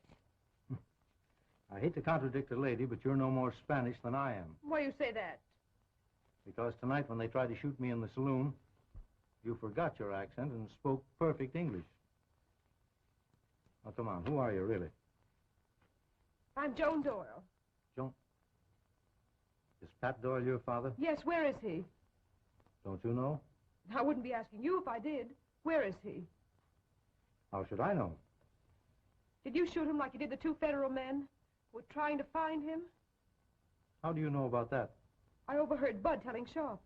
I hate to contradict a lady, but you're no more Spanish than I am. Why you say that? Because tonight when they tried to shoot me in the saloon, you forgot your accent and spoke perfect English. Now, come on, who are you, really? I'm Joan Doyle. Joan? Is Pat Doyle your father? Yes, where is he? Don't you know? I wouldn't be asking you if I did. Where is he? How should I know? Did you shoot him like you did the two federal men who were trying to find him? How do you know about that? I overheard Bud telling Sharp.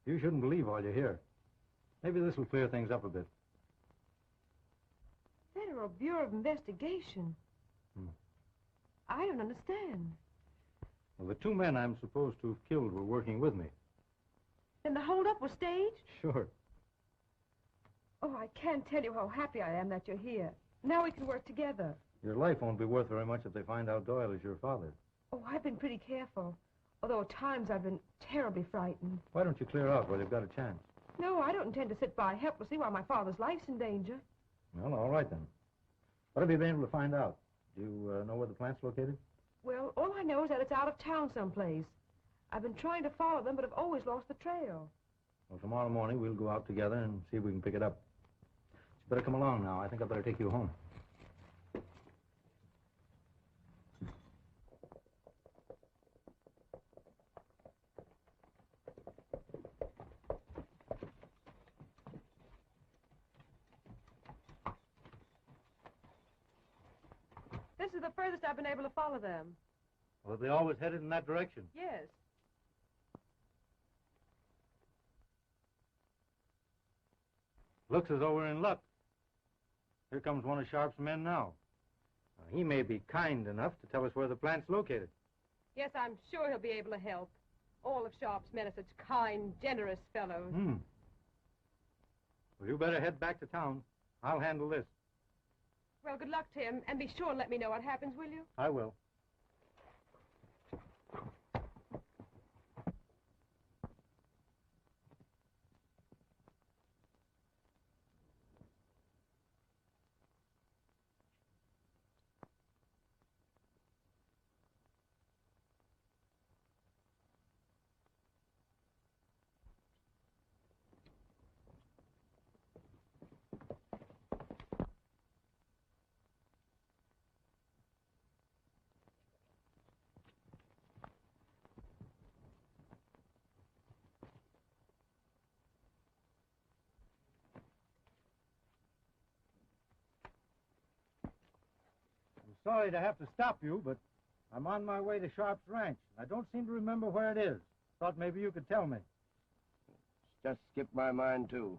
You shouldn't believe all you hear. Maybe this will clear things up a bit. Federal Bureau of Investigation? I don't understand. Well, the two men I'm supposed to have killed were working with me. Then the holdup was staged? Sure. Oh, I can't tell you how happy I am that you're here. Now we can work together. Your life won't be worth very much if they find out Doyle is your father. Oh, I've been pretty careful. Although at times I've been terribly frightened. Why don't you clear out while you've got a chance? No, I don't intend to sit by helplessly while my father's life's in danger. Well, all right then. What have you been able to find out? Do you know where the plant's located? Well, all I know is that it's out of town someplace. I've been trying to follow them, but have always lost the trail. Well, tomorrow morning we'll go out together and see if we can pick it up. You better come along now. I think I better take you home. This is the furthest I've been able to follow them. Well, they always headed in that direction. Yes. Looks as though we're in luck. Here comes one of Sharp's men now. He may be kind enough to tell us where the plant's located. Yes, I'm sure he'll be able to help. All of Sharp's men are such kind, generous fellows. Well, you better head back to town. I'll handle this. Well, good luck to him, and be sure and let me know what happens, will you? I will. Sorry to have to stop you, but I'm on my way to Sharp's ranch. I don't seem to remember where it is. Thought maybe you could tell me. Just skipped my mind, too.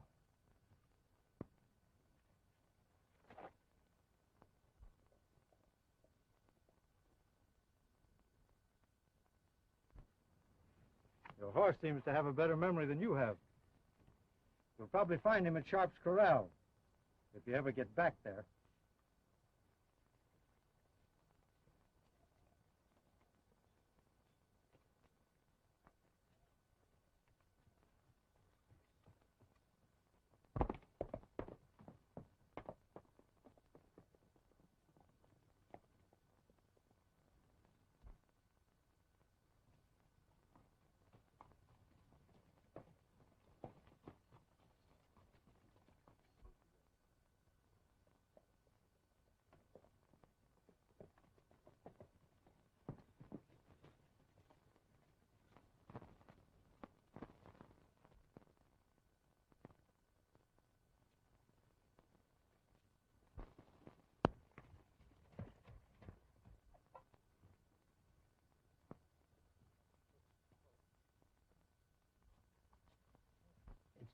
Your horse seems to have a better memory than you have. You'll probably find him at Sharp's corral, if you ever get back there.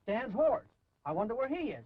Stan's horse. I wonder where he is.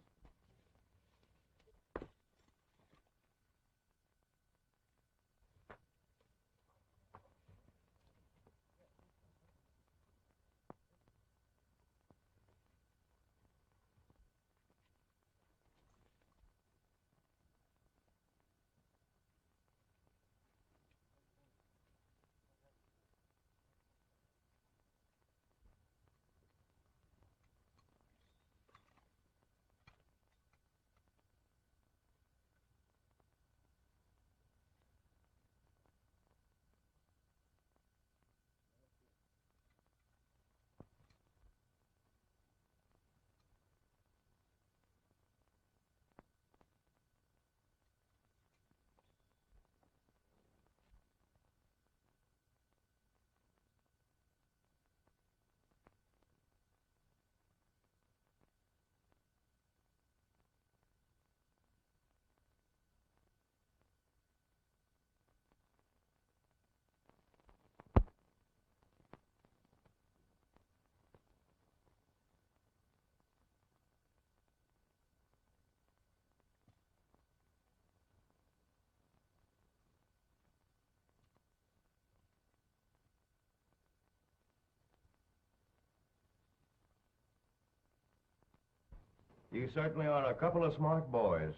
You certainly are a couple of smart boys.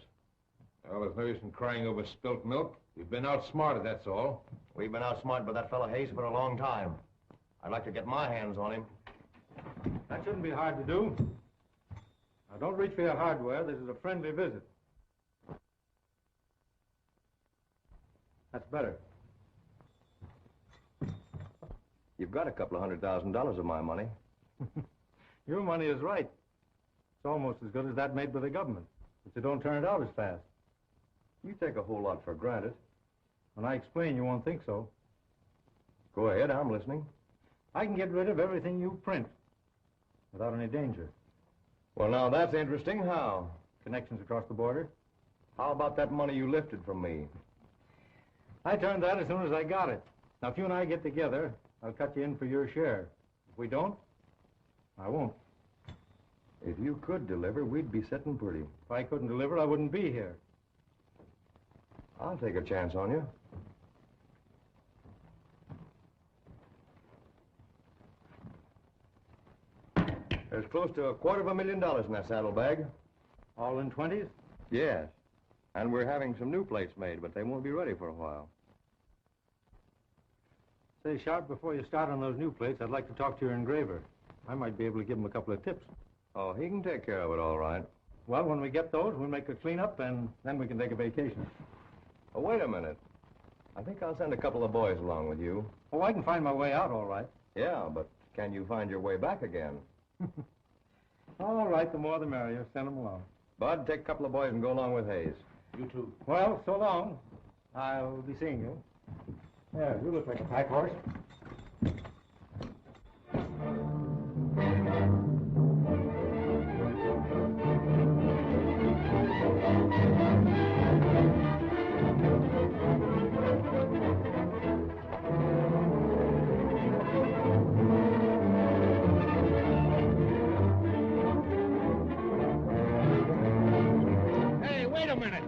Well, there's no use in crying over spilt milk. We've been outsmarted, that's all. We've been outsmarted by that fellow Hayes for a long time. I'd like to get my hands on him. That shouldn't be hard to do. Now, don't reach for your hardware. This is a friendly visit. That's better. You've got a couple of $100,000 of my money. Your money is right. It's almost as good as that made by the government, but you don't turn it out as fast. You take a whole lot for granted. When I explain, you won't think so. Go ahead, I'm listening. I can get rid of everything you print without any danger. Well, now that's interesting. How? Connections across the border. How about that money you lifted from me? I turned that as soon as I got it. Now, if you and I get together, I'll cut you in for your share. If we don't, I won't. If you could deliver, we'd be sitting pretty. If I couldn't deliver, I wouldn't be here. I'll take a chance on you. There's close to $250,000 in that saddlebag. All in 20s? Yes. And we're having some new plates made, but they won't be ready for a while. Say, Sharp, before you start on those new plates, I'd like to talk to your engraver. I might be able to give him a couple of tips. Oh, he can take care of it all right. Well, when we get those, we'll make a cleanup, and then we can take a vacation. Oh, wait a minute. I think I'll send a couple of boys along with you. Oh, I can find my way out all right. Yeah, but can you find your way back again? All right, the more the merrier. Send them along. Bud, take a couple of boys and go along with Hayes. You too. Well, so long. I'll be seeing you. Yeah, you look like a pack horse. Hey, wait a minute.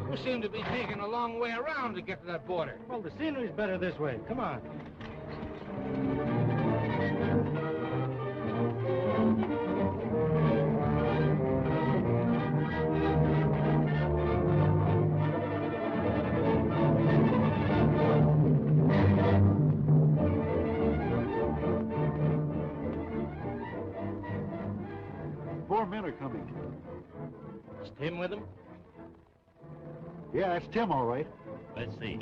You seem to be taking a long way around to get to that border. Well, the scenery's better this way. Come on. Four men are coming. Is Tim with him? Yeah, it's Tim, all right. Let's see.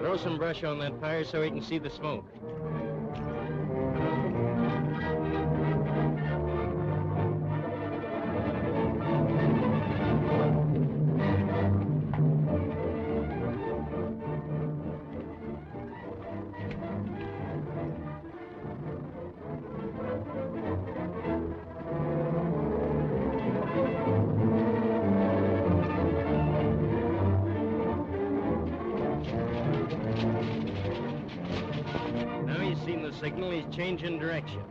Throw some brush on that fire so we can see the smoke. Now he's seen the signal, he's changing direction.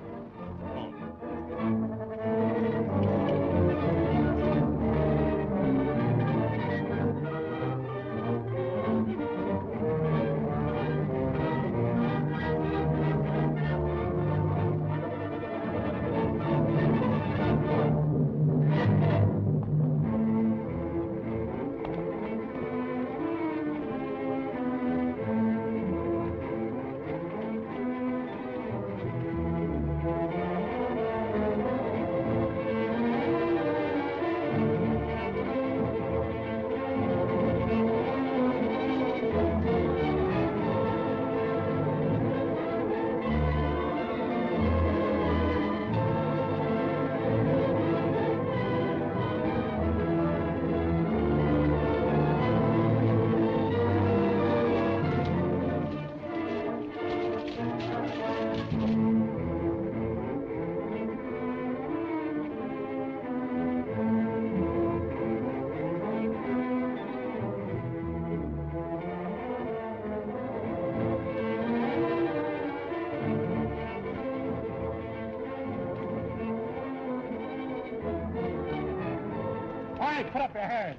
put up your hands.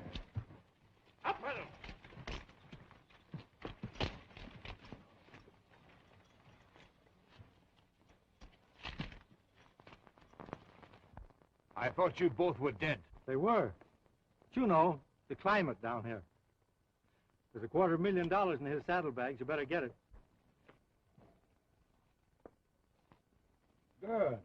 Up with 'em. I thought you both were dead. They were. But you know, the climate down here. There's $250,000 in his saddlebags. You better get it. Good.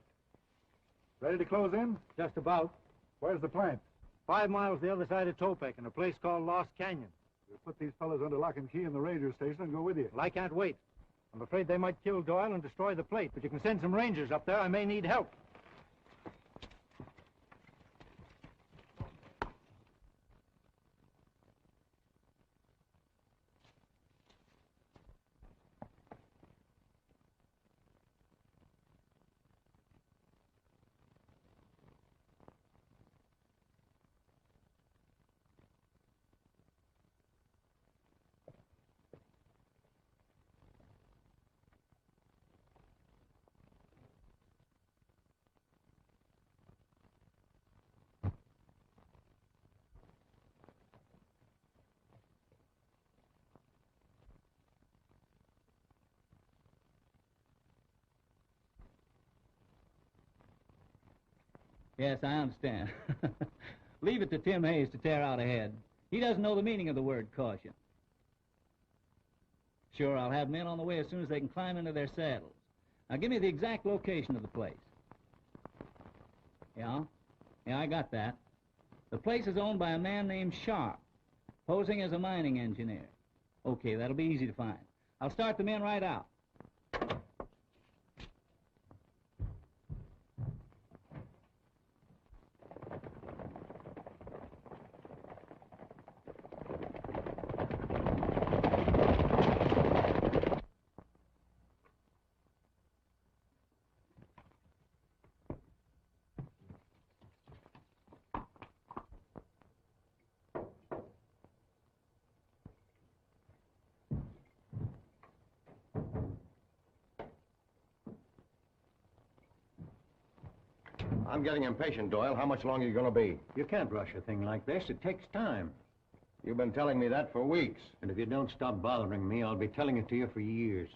Ready to close in? Just about. Where's the plant? 5 miles the other side of Topek in a place called Lost Canyon. We'll put these fellas under lock and key in the ranger station and go with you. Well, I can't wait. I'm afraid they might kill Doyle and destroy the plate, but you can send some rangers up there. I may need help. Yes, I understand. Leave it to Tim Hayes to tear out ahead. He doesn't know the meaning of the word caution. Sure, I'll have men on the way as soon as they can climb into their saddles. Now, give me the exact location of the place. Yeah? Yeah, I got that. The place is owned by a man named Sharp, posing as a mining engineer. Okay, that'll be easy to find. I'll start the men right out. I'm getting impatient, Doyle. How much longer are you going to be? You can't rush a thing like this. It takes time. You've been telling me that for weeks. And if you don't stop bothering me, I'll be telling it to you for years.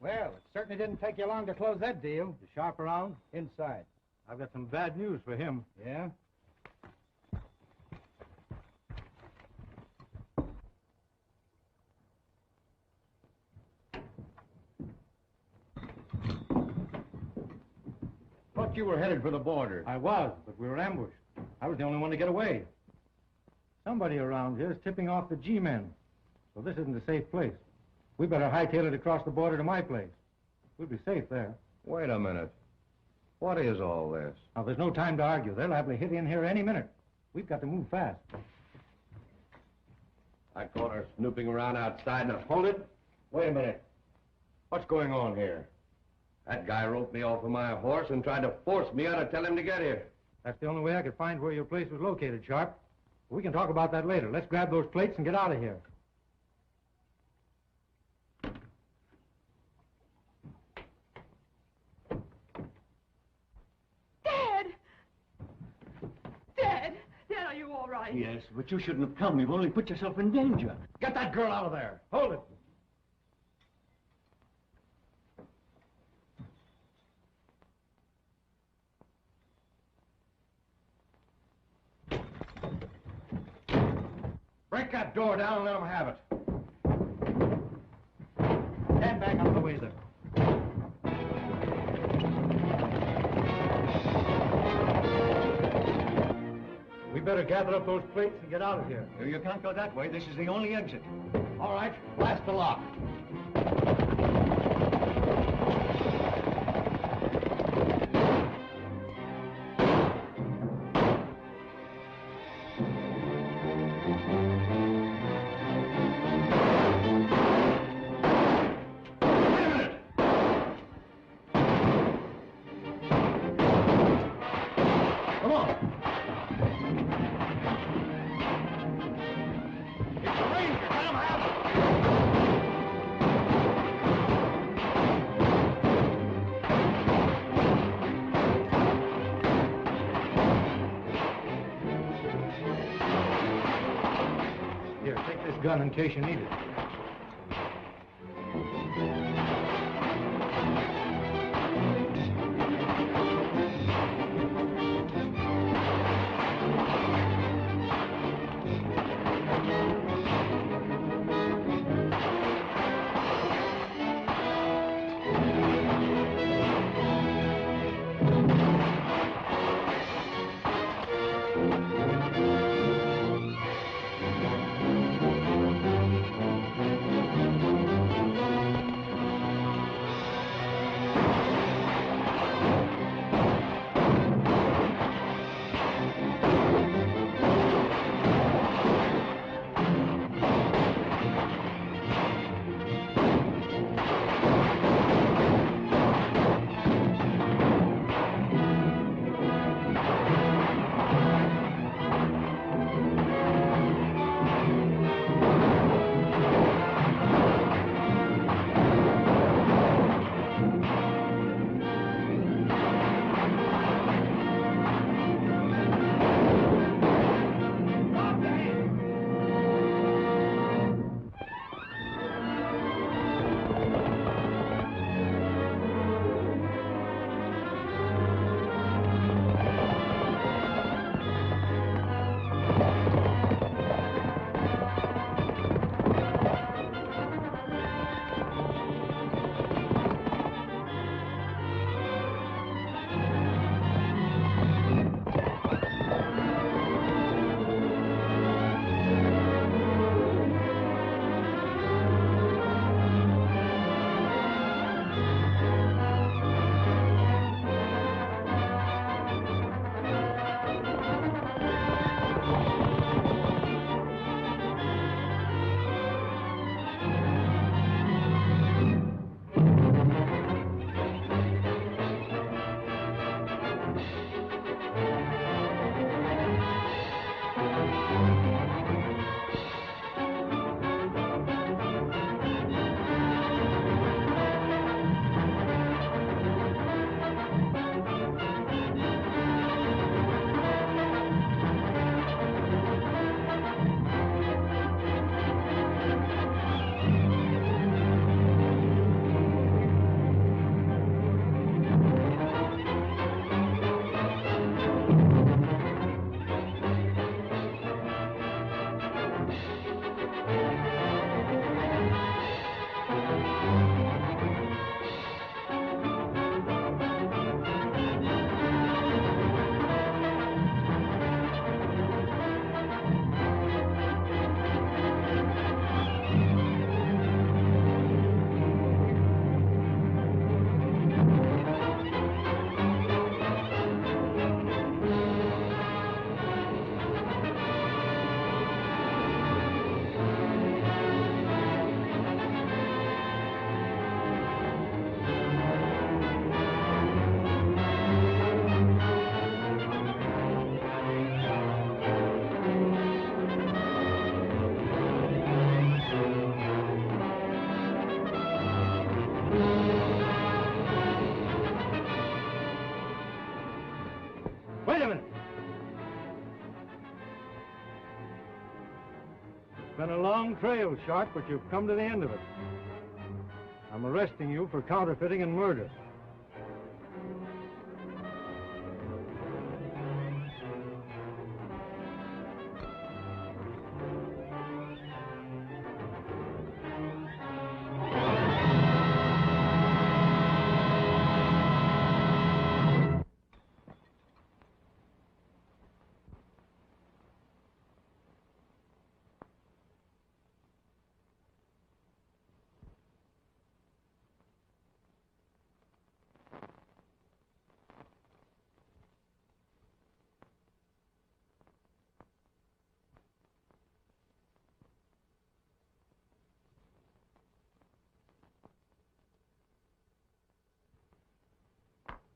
Well, it certainly didn't take you long to close that deal. The Sharp around? Inside. I've got some bad news for him. Yeah? Thought you were headed for the border. I was, but we were ambushed. I was the only one to get away. Somebody around here is tipping off the G-men. So this isn't a safe place. We better hightail it across the border to my place. We'll be safe there. Wait a minute. What is all this? Now, there's no time to argue. They'll likely hit in here any minute. We've got to move fast. I caught her snooping around outside and hold it. Wait a minute. What's going on here? That guy roped me off of my horse and tried to force me out to tell him to get here. That's the only way I could find where your place was located, Sharp. We can talk about that later. Let's grab those plates and get out of here. Dad, are you all right? Yes, but you shouldn't have come. You've only put yourself in danger. Get that girl out of there. Hold it. Break that door down and let them have it. Stand back out of the way there. We better gather up those plates and get out of here. You can't go that way. This is the only exit. All right, blast the lock. this gun in case you need it. Wait a minute. It's been a long trail, Sharp, but you've come to the end of it. I'm arresting you for counterfeiting and murder.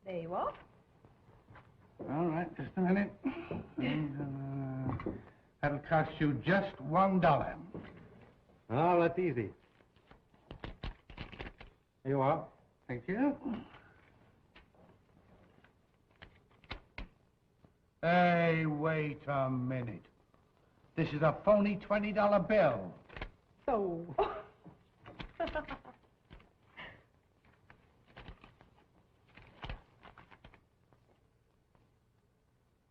There you are. All right, just a minute. That'll cost you just $1. Oh, that's easy. Here you are. Thank you. Hey, wait a minute. This is a phony $20 bill. stove.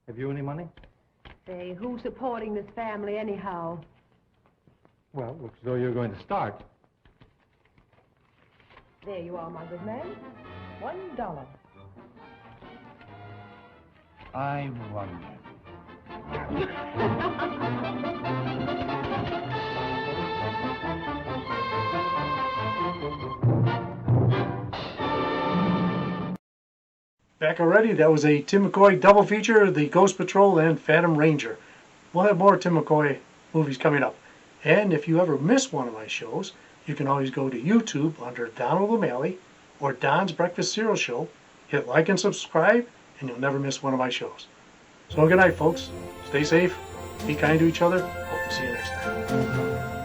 Have you any money? Say, who's supporting this family anyhow? Well, looks as though you're going to start. There you are, my good man. $1. I wonder. Back already, that was a Tim McCoy double feature, The Ghost Patrol and Phantom Ranger. We'll have more Tim McCoy movies coming up. And if you ever miss one of my shows, you can always go to YouTube under Donald O'Malley or Don's Breakfast Cereal Show, hit like and subscribe, and you'll never miss one of my shows. So good night, folks. Stay safe, be kind to each other. Hope to see you next time.